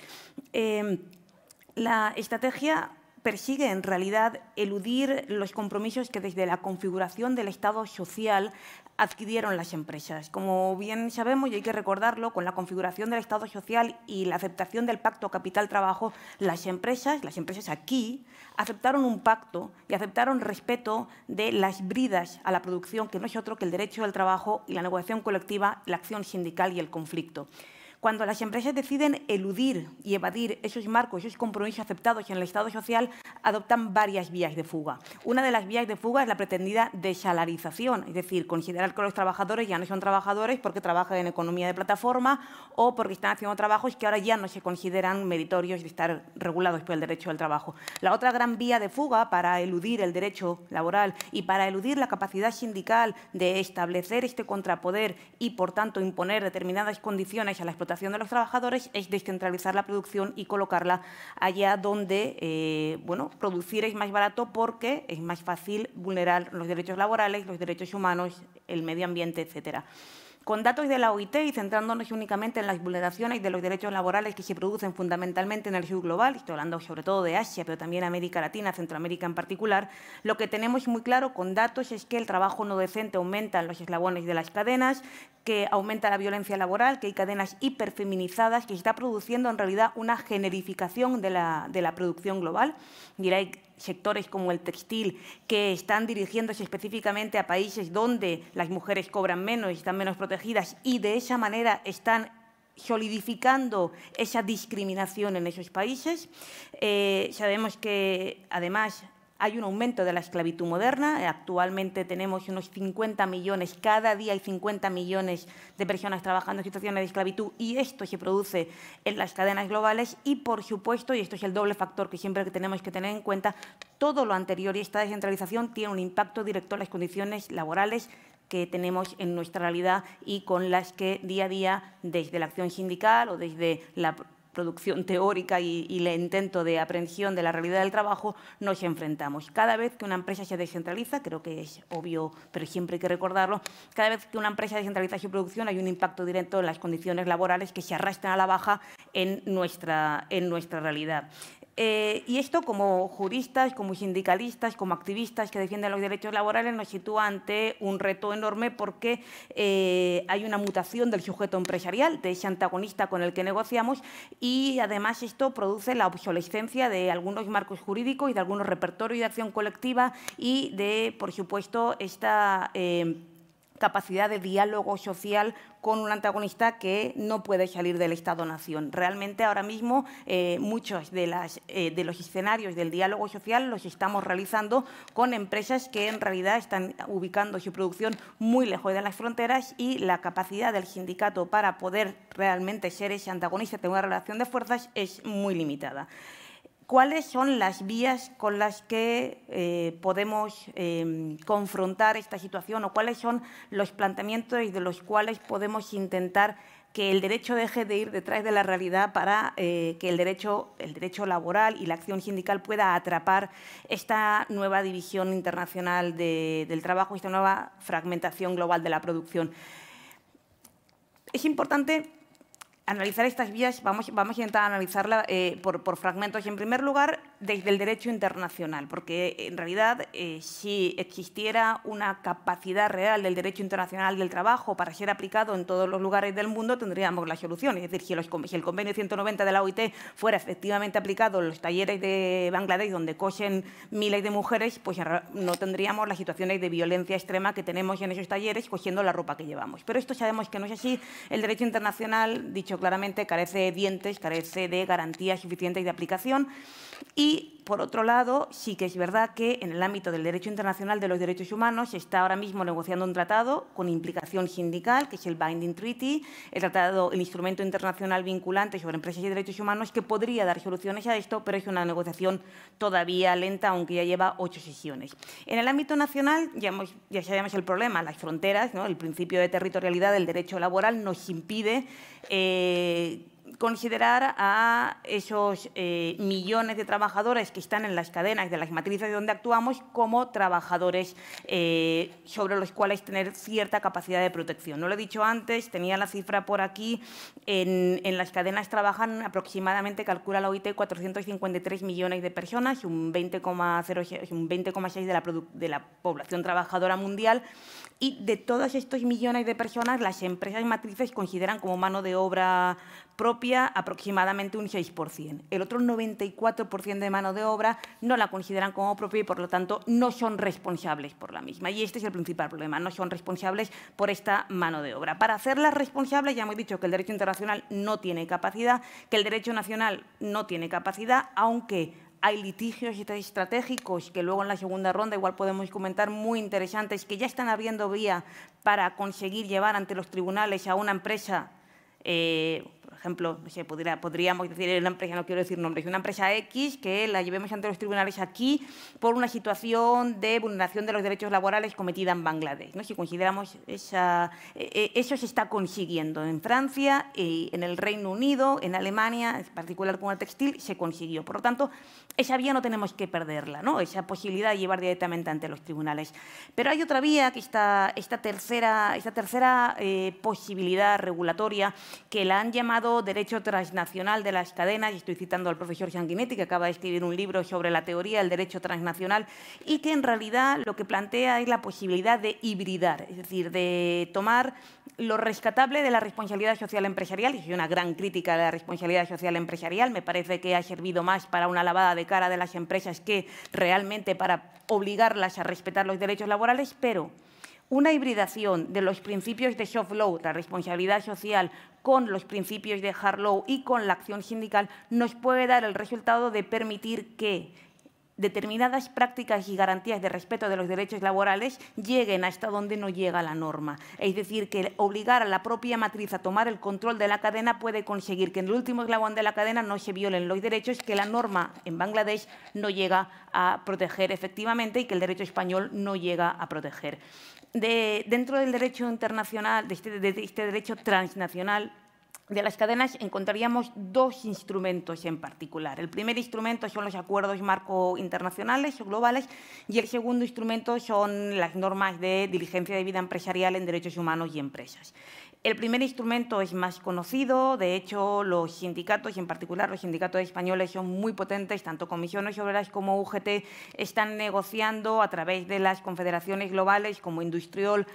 La estrategia persigue, en realidad, eludir los compromisos que desde la configuración del Estado social adquirieron las empresas. Como bien sabemos, y hay que recordarlo, con la configuración del Estado social y la aceptación del Pacto Capital-Trabajo, las empresas aquí, aceptaron un pacto y aceptaron respeto de las bridas a la producción, que no es otro que el derecho del trabajo y la negociación colectiva, la acción sindical y el conflicto. Cuando las empresas deciden eludir y evadir esos marcos, esos compromisos aceptados en el Estado social, adoptan varias vías de fuga. Una de las vías de fuga es la pretendida desalarización, es decir, considerar que los trabajadores ya no son trabajadores porque trabajan en economía de plataforma o porque están haciendo trabajos que ahora ya no se consideran meritorios de estar regulados por el derecho del trabajo. La otra gran vía de fuga para eludir el derecho laboral y para eludir la capacidad sindical de establecer este contrapoder y, por tanto, imponer determinadas condiciones a la explotación de los trabajadores es descentralizar la producción y colocarla allá donde producir es más barato porque es más fácil vulnerar los derechos laborales, los derechos humanos, el medio ambiente, etcétera. Con datos de la OIT y centrándonos únicamente en las vulneraciones de los derechos laborales que se producen fundamentalmente en el sur global, estoy hablando sobre todo de Asia, pero también América Latina, Centroamérica en particular, lo que tenemos muy claro con datos es que el trabajo no decente aumenta en los eslabones de las cadenas, que aumenta la violencia laboral, que hay cadenas hiperfeminizadas, que se está produciendo en realidad una generificación de la producción global. Y hay sectores como el textil que están dirigiéndose específicamente a países donde las mujeres cobran menos y están menos protegidas y de esa manera están solidificando esa discriminación en esos países. Sabemos que, además, hay un aumento de la esclavitud moderna. Actualmente tenemos unos 50 millones, cada día hay 50 millones de personas trabajando en situaciones de esclavitud y esto se produce en las cadenas globales y, por supuesto, y esto es el doble factor que siempre tenemos que tener en cuenta, todo lo anterior y esta descentralización tiene un impacto directo en las condiciones laborales que tenemos en nuestra realidad y con las que día a día, desde la acción sindical o desde la producción teórica y el intento de aprehensión de la realidad del trabajo, nos enfrentamos. Cada vez que una empresa se descentraliza, creo que es obvio, pero siempre hay que recordarlo, cada vez que una empresa descentraliza su producción hay un impacto directo en las condiciones laborales que se arrastran a la baja en nuestra realidad. Y esto, como juristas, como sindicalistas, como activistas que defienden los derechos laborales, nos sitúa ante un reto enorme porque hay una mutación del sujeto empresarial, de ese antagonista con el que negociamos, y además esto produce la obsolescencia de algunos marcos jurídicos y de algunos repertorios de acción colectiva y de, por supuesto, esta capacidad de diálogo social con un antagonista que no puede salir del Estado-nación. Realmente, ahora mismo, muchos de los escenarios del diálogo social los estamos realizando con empresas que, en realidad, están ubicando su producción muy lejos de las fronteras y la capacidad del sindicato para poder realmente ser ese antagonista, tener una relación de fuerzas, es muy limitada. ¿Cuáles son las vías con las que podemos confrontar esta situación o cuáles son los planteamientos de los cuales podemos intentar que el derecho deje de ir detrás de la realidad para que el derecho laboral y la acción sindical pueda atrapar esta nueva división internacional del trabajo, esta nueva fragmentación global de la producción? Es importante analizar estas vías, vamos a intentar analizarla por fragmentos. En primer lugar, desde el derecho internacional, porque en realidad si existiera una capacidad real del derecho internacional del trabajo para ser aplicado en todos los lugares del mundo, tendríamos la solución. Es decir, si el convenio 190 de la OIT fuera efectivamente aplicado en los talleres de Bangladesh, donde cosen miles de mujeres, pues no tendríamos las situaciones de violencia extrema que tenemos en esos talleres cosiendo la ropa que llevamos. Pero esto sabemos que no es así. El derecho internacional, dicho claramente, carece de dientes, carece de garantías suficientes de aplicación. Y, por otro lado, sí que es verdad que en el ámbito del derecho internacional de los derechos humanos se está ahora mismo negociando un tratado con implicación sindical, que es el Binding Treaty, el instrumento internacional vinculante sobre empresas y derechos humanos, que podría dar soluciones a esto, pero es una negociación todavía lenta, aunque ya lleva 8 sesiones. En el ámbito nacional ya sabemos el problema, las fronteras, ¿no? El principio de territorialidad del derecho laboral nos impide considerar a esos millones de trabajadores que están en las cadenas de las matrices donde actuamos como trabajadores sobre los cuales tener cierta capacidad de protección. No lo he dicho antes, tenía la cifra por aquí, en las cadenas trabajan aproximadamente, calcula la OIT, 453 millones de personas, un 20,6 de la población trabajadora mundial, y de todos estos millones de personas, las empresas matrices consideran como mano de obra propia aproximadamente un 6%. El otro 94% de mano de obra no la consideran como propia y, por lo tanto, no son responsables por la misma. Y este es el principal problema, no son responsables por esta mano de obra. Para hacerlas responsables, ya hemos dicho que el derecho internacional no tiene capacidad, que el derecho nacional no tiene capacidad, aunque hay litigios estratégicos que luego en la segunda ronda igual podemos comentar, muy interesantes, que ya están abriendo vía para conseguir llevar ante los tribunales a una empresa, por ejemplo, no sé, podríamos decir una empresa, no quiero decir nombres, una empresa X, que la llevemos ante los tribunales aquí por una situación de vulneración de los derechos laborales cometida en Bangladesh, ¿no? Si consideramos eso se está consiguiendo en Francia, en el Reino Unido, en Alemania, en particular con el textil, se consiguió. Por lo tanto, esa vía no tenemos que perderla, ¿no? Esa posibilidad de llevar directamente ante los tribunales. Pero hay otra vía, que esta tercera posibilidad regulatoria, que la han llamado derecho transnacional de las cadenas, y estoy citando al profesor Sanguinetti, que acaba de escribir un libro sobre la teoría del derecho transnacional, y que en realidad lo que plantea es la posibilidad de hibridar, es decir, de tomar lo rescatable de la responsabilidad social empresarial, y soy una gran crítica de la responsabilidad social empresarial, me parece que ha servido más para una lavada de cara de las empresas que realmente para obligarlas a respetar los derechos laborales, pero una hibridación de los principios de soft law, la responsabilidad social, con los principios de hard law y con la acción sindical, nos puede dar el resultado de permitir que determinadas prácticas y garantías de respeto de los derechos laborales lleguen hasta donde no llega la norma. Es decir, que obligar a la propia matriz a tomar el control de la cadena puede conseguir que en el último eslabón de la cadena no se violen los derechos que la norma en Bangladesh no llega a proteger efectivamente y que el derecho español no llega a proteger. Dentro del derecho internacional, de este derecho transnacional de las cadenas, encontraríamos 2 instrumentos en particular. El primer instrumento son los acuerdos marco internacionales o globales y el segundo instrumento son las normas de diligencia de vida empresarial en derechos humanos y empresas. El primer instrumento es más conocido, de hecho los sindicatos, y en particular los sindicatos españoles, son muy potentes, tanto comisiones obreras como UGT están negociando a través de las confederaciones globales como Industriol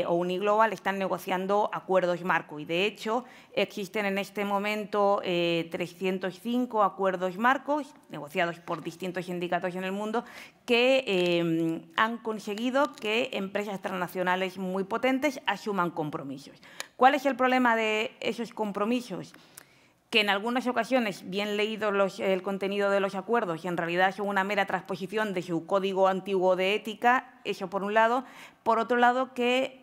o Uniglobal, están negociando acuerdos marco y de hecho existen en este momento 305 acuerdos marcos negociados por distintos sindicatos en el mundo que han conseguido que empresas transnacionales muy potentes asuman compromisos. ¿Cuál es el problema de esos compromisos? Que en algunas ocasiones, bien leído el contenido de los acuerdos, y en realidad son una mera transposición de su código antiguo de ética, eso por un lado. Por otro lado, que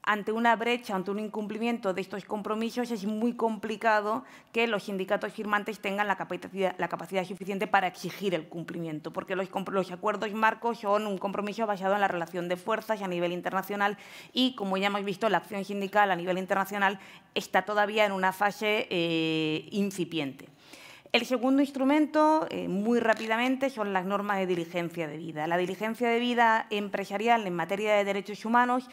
ante una brecha, ante un incumplimiento de estos compromisos, es muy complicado que los sindicatos firmantes tengan la capacidad suficiente para exigir el cumplimiento, porque los acuerdos marcos son un compromiso basado en la relación de fuerzas a nivel internacional y, como ya hemos visto, la acción sindical a nivel internacional está todavía en una fase incipiente. El segundo instrumento, muy rápidamente, son las normas de diligencia de vida. La diligencia de vida empresarial en materia de derechos humanos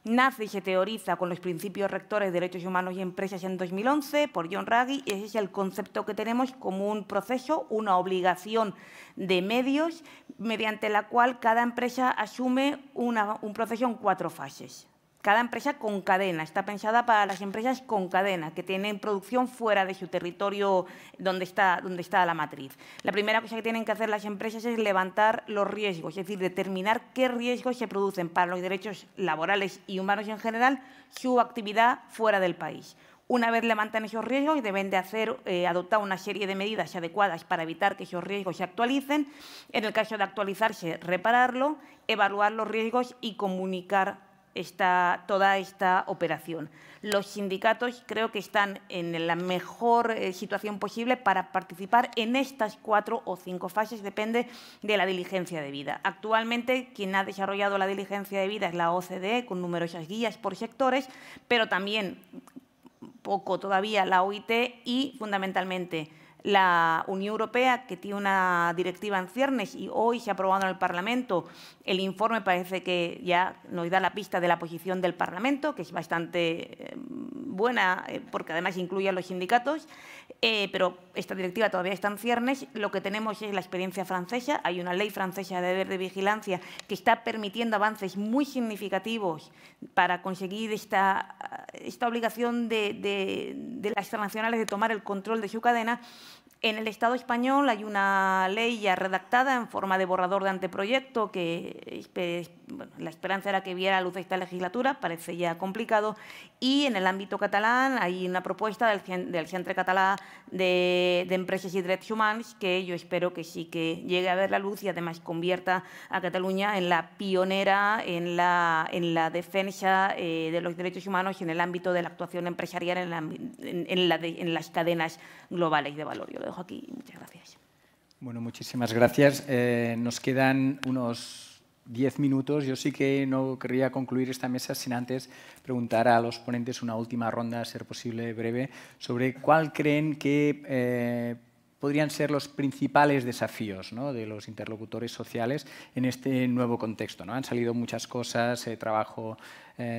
nace y se teoriza con los principios rectores de derechos humanos y empresas en 2011 por John Ruggie, y ese es el concepto que tenemos como un proceso, una obligación de medios, mediante la cual cada empresa asume un proceso en 4 fases. Cada empresa con cadena, está pensada para las empresas con cadena, que tienen producción fuera de su territorio donde está la matriz. La primera cosa que tienen que hacer las empresas es levantar los riesgos, es decir, determinar qué riesgos se producen para los derechos laborales y humanos en general, su actividad fuera del país. Una vez levantan esos riesgos, deben de adoptar una serie de medidas adecuadas para evitar que esos riesgos se actualicen. En el caso de actualizarse, repararlo, evaluar los riesgos y comunicar toda esta operación. Los sindicatos creo que están en la mejor situación posible para participar en estas 4 o 5 fases, depende de la diligencia debida. Actualmente, quien ha desarrollado la diligencia debida es la OCDE, con numerosas guías por sectores, pero también poco todavía la OIT y, fundamentalmente, la Unión Europea, que tiene una directiva en ciernes y hoy se ha aprobado en el Parlamento. El informe parece que ya nos da la pista de la posición del Parlamento, que es bastante buena, porque además incluye a los sindicatos, pero esta directiva todavía está en ciernes. Lo que tenemos es la experiencia francesa. Hay una ley francesa de deber de vigilancia que está permitiendo avances muy significativos para conseguir esta obligación de las transnacionales de tomar el control de su cadena. En el Estado español hay una ley ya redactada en forma de borrador de anteproyecto que la esperanza era que viera la luz de esta legislatura, parece ya complicado, y en el ámbito catalán hay una propuesta del Centre Català d'Empreses i Drets Humans que yo espero que sí que llegue a ver la luz y además convierta a Cataluña en la pionera en la defensa de los derechos humanos y en el ámbito de la actuación empresarial en las cadenas globales de valor. Yo lo dejo aquí. Muchas gracias. Bueno, muchísimas gracias. Nos quedan unos 10 minutos. Yo sí que no querría concluir esta mesa sin antes preguntar a los ponentes una última ronda, a ser posible breve, sobre cuál creen que podrían ser los principales desafíos, ¿no?, de los interlocutores sociales en este nuevo contexto, ¿no? Han salido muchas cosas, trabajo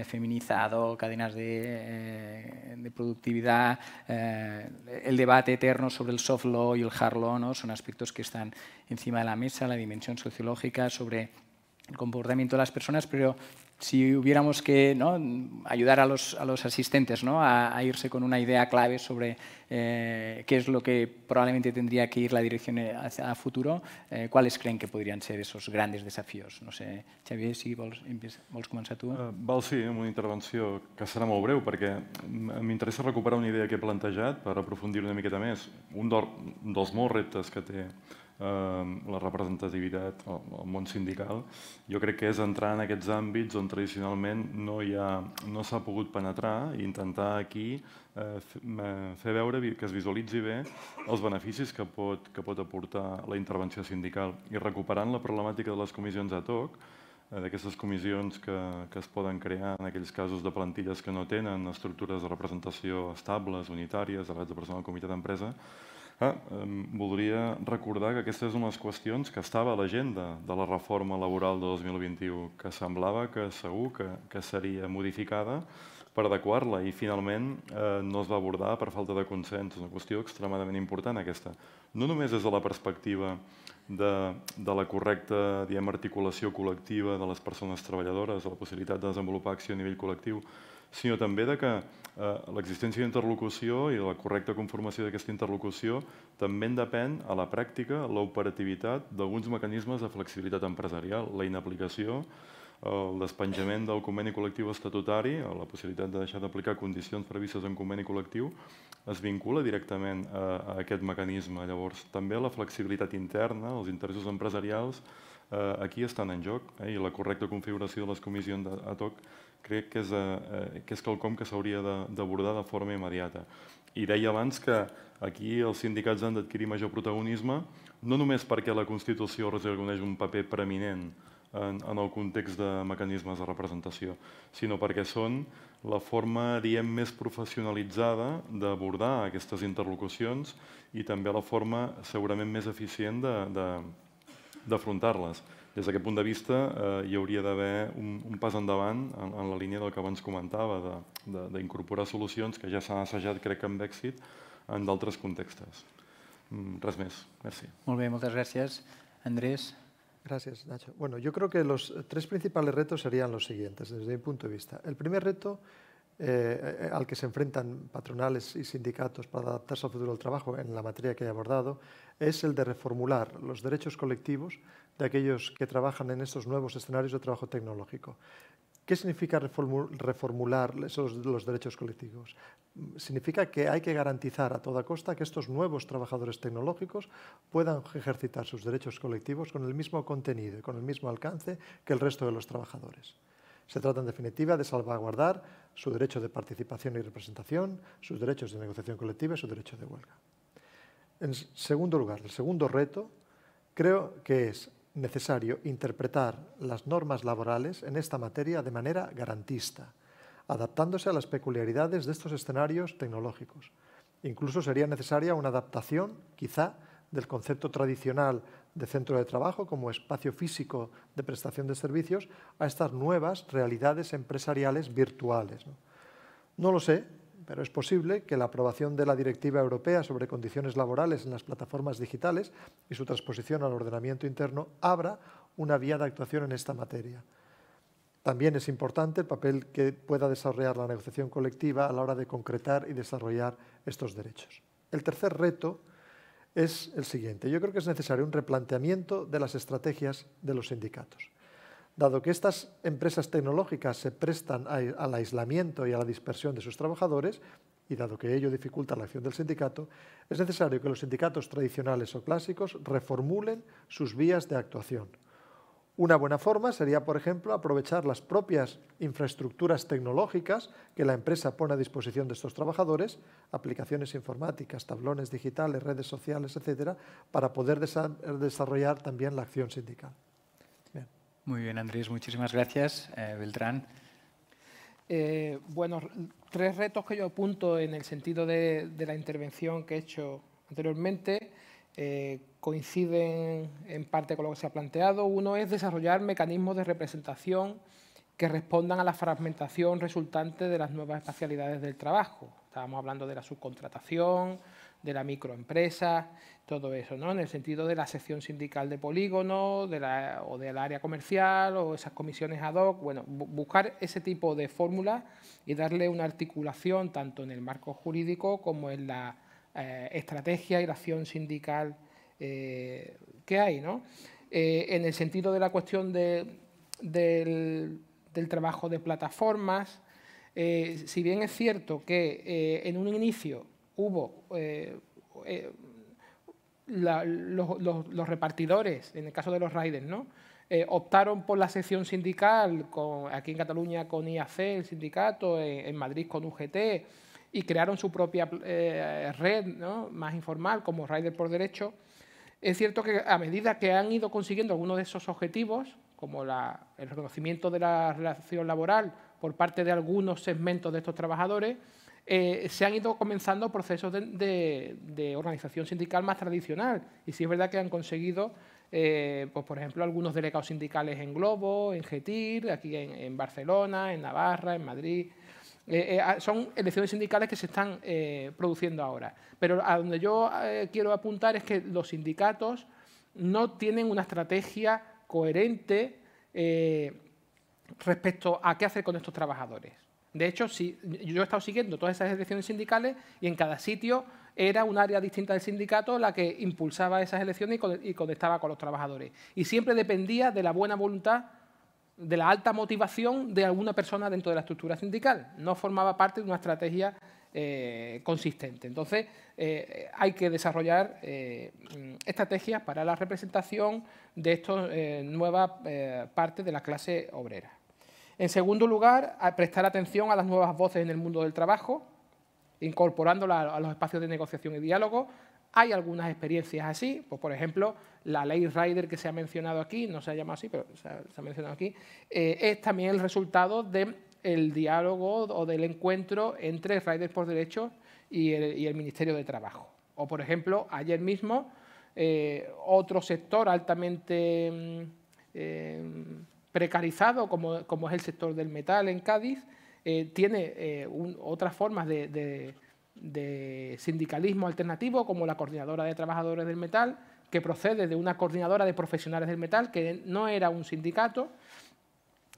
feminizado, cadenas de productividad, el debate eterno sobre el soft law y el hard law, ¿no? Son aspectos que están encima de la mesa, la dimensión sociológica sobre el comportamiento de las personas, pero si hubiéramos que, ¿no?, ayudar a los asistentes, ¿no?, a irse con una idea clave sobre qué es lo que probablemente tendría que ir la dirección a futuro, ¿cuáles creen que podrían ser esos grandes desafíos? No sé, Xavier, si vols començar tu? Val, sí, amb una intervenció que serà molt breu, perquè m'interessa recuperar una idea que he plantejat per aprofundir una miqueta més. Un dels molts reptes que té la representativitat al món sindical, jo crec que és entrar en aquests àmbits on tradicionalment no s'ha pogut penetrar i intentar aquí fer veure que es visualitzi bé els beneficis que pot aportar la intervenció sindical. I recuperant la problemàtica de les comissions ad hoc, d'aquestes comissions que es poden crear en aquells casos de plantilles que no tenen estructures de representació estables, unitàries, delegats de personal al comitè d'empresa, voldria recordar que aquesta és una de les qüestions que estava a l'agenda de la reforma laboral de 2021, que semblava que segur que seria modificada per adequar-la i finalment no es va abordar per falta de consens. És una qüestió extremadament important aquesta. No només des de la perspectiva de la correcta articulació col·lectiva de les persones treballadores, de la possibilitat de desenvolupar acció a nivell col·lectiu, sinó també que l'existència d'interlocució i la correcta conformació d'aquesta interlocució també en depèn a la pràctica l'operativitat d'alguns mecanismes de flexibilitat empresarial, la inaplicació, el despenjament del conveni col·lectiu estatutari, la possibilitat de deixar d'aplicar condicions previstes en conveni col·lectiu, es vincula directament a aquest mecanisme. Llavors, també la flexibilitat interna, els interessos empresarials, aquí estan en joc i la correcta configuració de les comissions ad hoc crec que és quelcom que s'hauria d'abordar de forma immediata. I deia abans que aquí els sindicats han d'adquirir major protagonisme, no només perquè la Constitució reconeix un paper preeminent en el context de mecanismes de representació, sinó perquè són la forma, diem, més professionalitzada d'abordar aquestes interlocucions i també la forma segurament més eficient d'afrontar-les. Des d'aquest punt de vista, hi hauria d'haver un pas endavant en la línia del que abans comentava, d'incorporar solucions que ja s'han assajat, crec que amb èxit, en d'altres contextos. Res més. Merci. Molt bé, moltes gràcies. Andrés. Gracias, Nacho. Bueno, yo creo que los tres principales retos serían los siguientes, desde mi punto de vista. El primer reto al que se enfrentan patronales y sindicatos para adaptarse al futuro del trabajo en la materia que he abordado es el de reformular los derechos colectivos de aquellos que trabajan en estos nuevos escenarios de trabajo tecnológico. ¿Qué significa reformular los derechos colectivos? Significa que hay que garantizar a toda costa que estos nuevos trabajadores tecnológicos puedan ejercitar sus derechos colectivos con el mismo contenido y con el mismo alcance que el resto de los trabajadores. Se trata, en definitiva, de salvaguardar su derecho de participación y representación, sus derechos de negociación colectiva y su derecho de huelga. En segundo lugar, el segundo reto creo que es necesario interpretar las normas laborales en esta materia de manera garantista, adaptándose a las peculiaridades de estos escenarios tecnológicos. Incluso sería necesaria una adaptación, quizá, del concepto tradicional de centro de trabajo como espacio físico de prestación de servicios a estas nuevas realidades empresariales virtuales. No lo sé, pero es posible que la aprobación de la Directiva Europea sobre condiciones laborales en las plataformas digitales y su transposición al ordenamiento interno abra una vía de actuación en esta materia. También es importante el papel que pueda desarrollar la negociación colectiva a la hora de concretar y desarrollar estos derechos. El tercer reto es el siguiente. Yo creo que es necesario un replanteamiento de las estrategias de los sindicatos. Dado que estas empresas tecnológicas se prestan al aislamiento y a la dispersión de sus trabajadores, y dado que ello dificulta la acción del sindicato, es necesario que los sindicatos tradicionales o clásicos reformulen sus vías de actuación. Una buena forma sería, por ejemplo, aprovechar las propias infraestructuras tecnológicas que la empresa pone a disposición de estos trabajadores, aplicaciones informáticas, tablones digitales, redes sociales, etcétera, para poder desarrollar también la acción sindical. Bien. Muy bien, Andrés, muchísimas gracias. Beltrán. Bueno, tres retos que yo apunto en el sentido de la intervención que he hecho anteriormente. Coinciden en parte con lo que se ha planteado. Uno es desarrollar mecanismos de representación que respondan a la fragmentación resultante de las nuevas espacialidades del trabajo. Estábamos hablando de la subcontratación, de la microempresa, todo eso, ¿no? En el sentido de la sección sindical de polígono o del área comercial o esas comisiones ad hoc. Bueno, buscar ese tipo de fórmulas y darle una articulación tanto en el marco jurídico como en la estrategia y la acción sindical que hay, ¿no? En el sentido de la cuestión del trabajo de plataformas, si bien es cierto que en un inicio hubo los repartidores, en el caso de los riders, ¿no? Optaron por la sección sindical, aquí en Cataluña con IAC, el sindicato, en Madrid con UGT, y crearon su propia red, ¿no? Más informal, como Riders por Derecho. Es cierto que a medida que han ido consiguiendo algunos de esos objetivos, como el reconocimiento de la relación laboral por parte de algunos segmentos de estos trabajadores, se han ido comenzando procesos de organización sindical más tradicional. Y sí es verdad que han conseguido, pues, por ejemplo, algunos delegados sindicales en Globo, en GETIR, aquí en Barcelona, en Navarra, en Madrid. Son elecciones sindicales que se están produciendo ahora. Pero a donde yo quiero apuntar es que los sindicatos no tienen una estrategia coherente respecto a qué hacer con estos trabajadores. De hecho, yo he estado siguiendo todas esas elecciones sindicales y en cada sitio era un área distinta del sindicato la que impulsaba esas elecciones y conectaba con los trabajadores. Y siempre dependía de la buena voluntad, de la alta motivación de alguna persona dentro de la estructura sindical. No formaba parte de una estrategia consistente. Entonces, hay que desarrollar estrategias para la representación de esta nueva parte de la clase obrera. En segundo lugar, prestar atención a las nuevas voces en el mundo del trabajo, incorporándolas a los espacios de negociación y diálogo. Hay algunas experiencias así, pues, por ejemplo, la ley Rider que se ha mencionado aquí, no se ha llamado así, pero se ha mencionado aquí, es también el resultado del diálogo o del encuentro entre Riders por Derecho y el Ministerio de Trabajo. O, por ejemplo, ayer mismo otro sector altamente precarizado, como es el sector del metal en Cádiz, tiene otras formas de sindicalismo alternativo, como la Coordinadora de Trabajadores del Metal, que procede de una coordinadora de profesionales del metal, que no era un sindicato,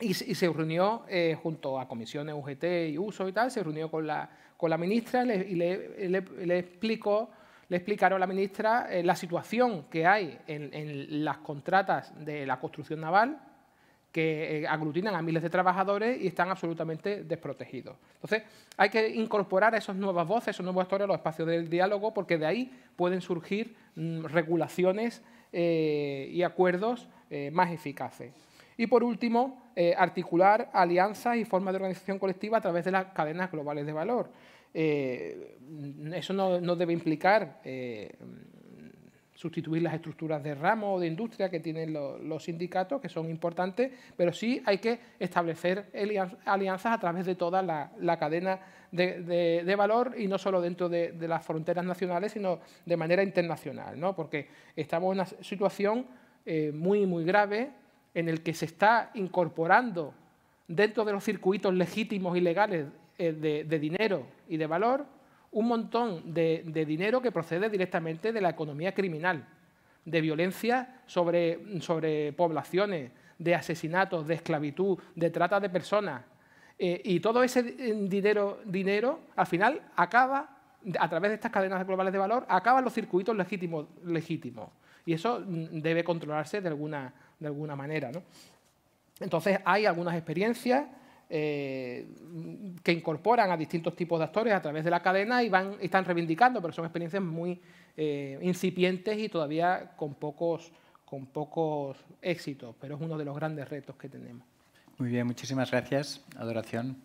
y se reunió junto a comisiones UGT y USO y tal, se reunió con la ministra y le explicaron a la ministra la situación que hay en las contratas de la construcción naval, que aglutinan a miles de trabajadores y están absolutamente desprotegidos. Entonces, hay que incorporar a esas nuevas voces, esos nuevos actores a los espacios del diálogo, porque de ahí pueden surgir regulaciones y acuerdos más eficaces. Y, por último, articular alianzas y formas de organización colectiva a través de las cadenas globales de valor. Eso no debe implicar sustituir las estructuras de ramo o de industria que tienen los sindicatos, que son importantes, pero sí hay que establecer alianzas a través de toda la cadena de valor, y no solo dentro de las fronteras nacionales, sino de manera internacional, ¿no? Porque estamos en una situación muy, muy grave en el que se está incorporando dentro de los circuitos legítimos y legales de dinero y de valor un montón de dinero que procede directamente de la economía criminal, de violencia sobre poblaciones, de asesinatos, de esclavitud, de trata de personas. Y todo ese dinero, al final, acaba, a través de estas cadenas globales de valor, acaban los circuitos legítimos. Y eso debe controlarse de alguna manera, ¿no? Entonces, hay algunas experiencias que incorporan a distintos tipos de actores a través de la cadena y están reivindicando, pero son experiencias muy incipientes y todavía con pocos éxitos, pero es uno de los grandes retos que tenemos. Muy bien, muchísimas gracias. Adoración.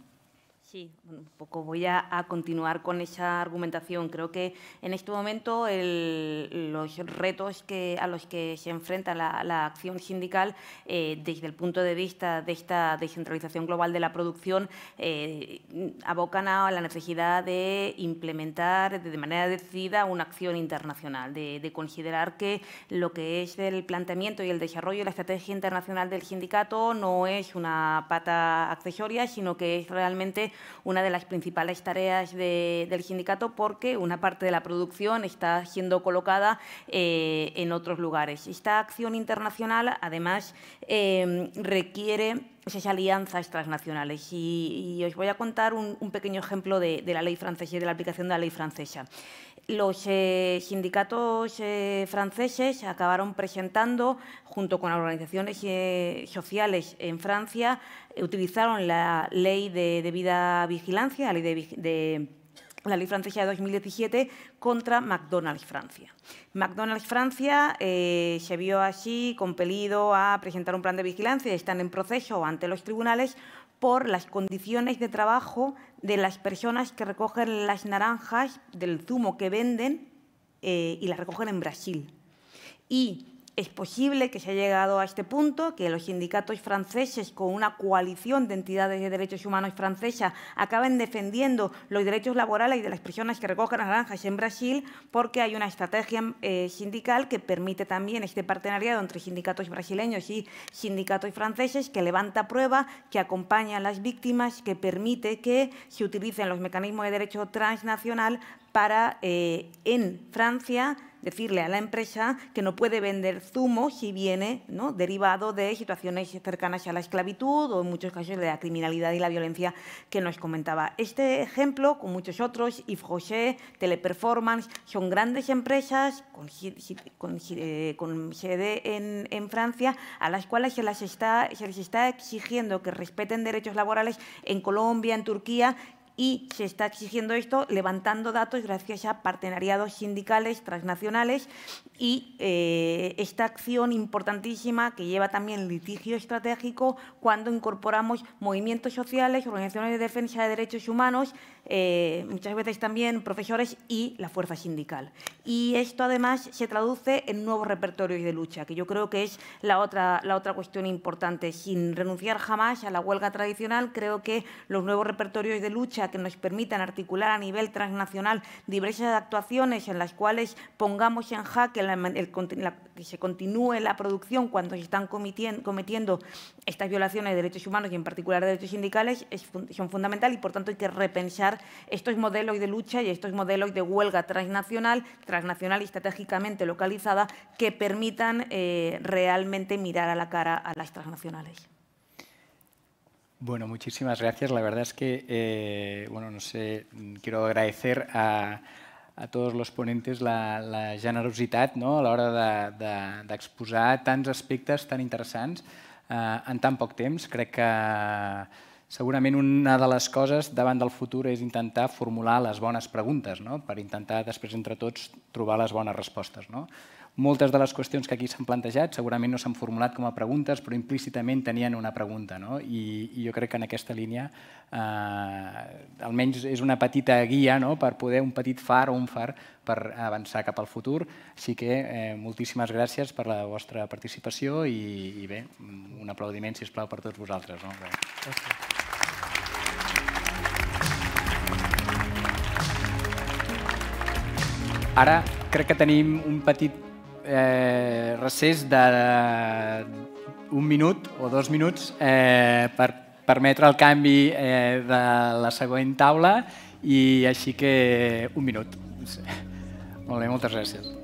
Sí, un poco voy a continuar con esa argumentación. Creo que en este momento los retos a los que se enfrenta la acción sindical desde el punto de vista de esta descentralización global de la producción abocan a la necesidad de implementar de manera decidida una acción internacional, de considerar que lo que es el planteamiento y el desarrollo de la estrategia internacional del sindicato no es una pata accesoria, sino que es realmente una de las principales tareas del sindicato, porque una parte de la producción está siendo colocada en otros lugares. Esta acción internacional, además, requiere esas alianzas transnacionales. Y os voy a contar un pequeño ejemplo de la ley francesa y de la aplicación de la ley francesa. Los sindicatos franceses acabaron presentando, junto con organizaciones sociales en Francia, utilizaron la ley de debida vigilancia, la ley francesa de 2017, contra McDonald's Francia. McDonald's Francia se vio así compelido a presentar un plan de vigilancia y están en proceso ante los tribunales por las condiciones de trabajo de las personas que recogen las naranjas del zumo que venden y las recogen en Brasil. Y es posible que se haya llegado a este punto, que los sindicatos franceses, con una coalición de entidades de derechos humanos francesas, acaben defendiendo los derechos laborales de las personas que recogen naranjas en Brasil, porque hay una estrategia sindical que permite también este partenariado entre sindicatos brasileños y sindicatos franceses, que levanta prueba, que acompaña a las víctimas, que permite que se utilicen los mecanismos de derecho transnacional para, en Francia, decirle a la empresa que no puede vender zumo si viene, ¿no?, derivado de situaciones cercanas a la esclavitud o en muchos casos de la criminalidad y la violencia que nos comentaba. Este ejemplo, con muchos otros, Yves Rocher, Teleperformance, son grandes empresas con sede en Francia, a las cuales se les está exigiendo que respeten derechos laborales en Colombia, en Turquía, y se está exigiendo esto levantando datos gracias a partenariados sindicales transnacionales y esta acción importantísima que lleva también litigio estratégico cuando incorporamos movimientos sociales, organizaciones de defensa de derechos humanos, muchas veces también profesores y la fuerza sindical. Y esto además se traduce en nuevos repertorios de lucha, que yo creo que es la otra cuestión importante. Sin renunciar jamás a la huelga tradicional, creo que los nuevos repertorios de lucha lucha que nos permitan articular a nivel transnacional diversas actuaciones en las cuales pongamos en jaque que se continúe la producción cuando se están cometiendo estas violaciones de derechos humanos y en particular de derechos sindicales son fundamentales y por tanto hay que repensar estos modelos de lucha y estos modelos de huelga transnacional y estratégicamente localizada que permitan realmente mirar a la cara a las transnacionales. Bueno, muchísimas gracias. La verdad es que, bueno, no sé, quiero agradecer a todos los ponentes la generositat, no?, a l'hora d'exposar tants aspectes tan interessants en tan poc temps. Crec que segurament una de les coses davant del futur és intentar formular les bones preguntes, no?, per intentar després entre tots trobar les bones respostes, no? Moltes de les qüestions que aquí s'han plantejat segurament no s'han formulat com a preguntes, però implícitament tenien una pregunta, no? I jo crec que en aquesta línia almenys és una petita guia, no?, per poder un petit far o un far per avançar cap al futur. Així que moltíssimes gràcies per la vostra participació i bé, un aplaudiment, sisplau, per tots vosaltres. Ara crec que tenim un petit recés d'un minut o 2 minuts per permetre el canvi de la següent taula i així que un minut. Molt bé, moltes gràcies.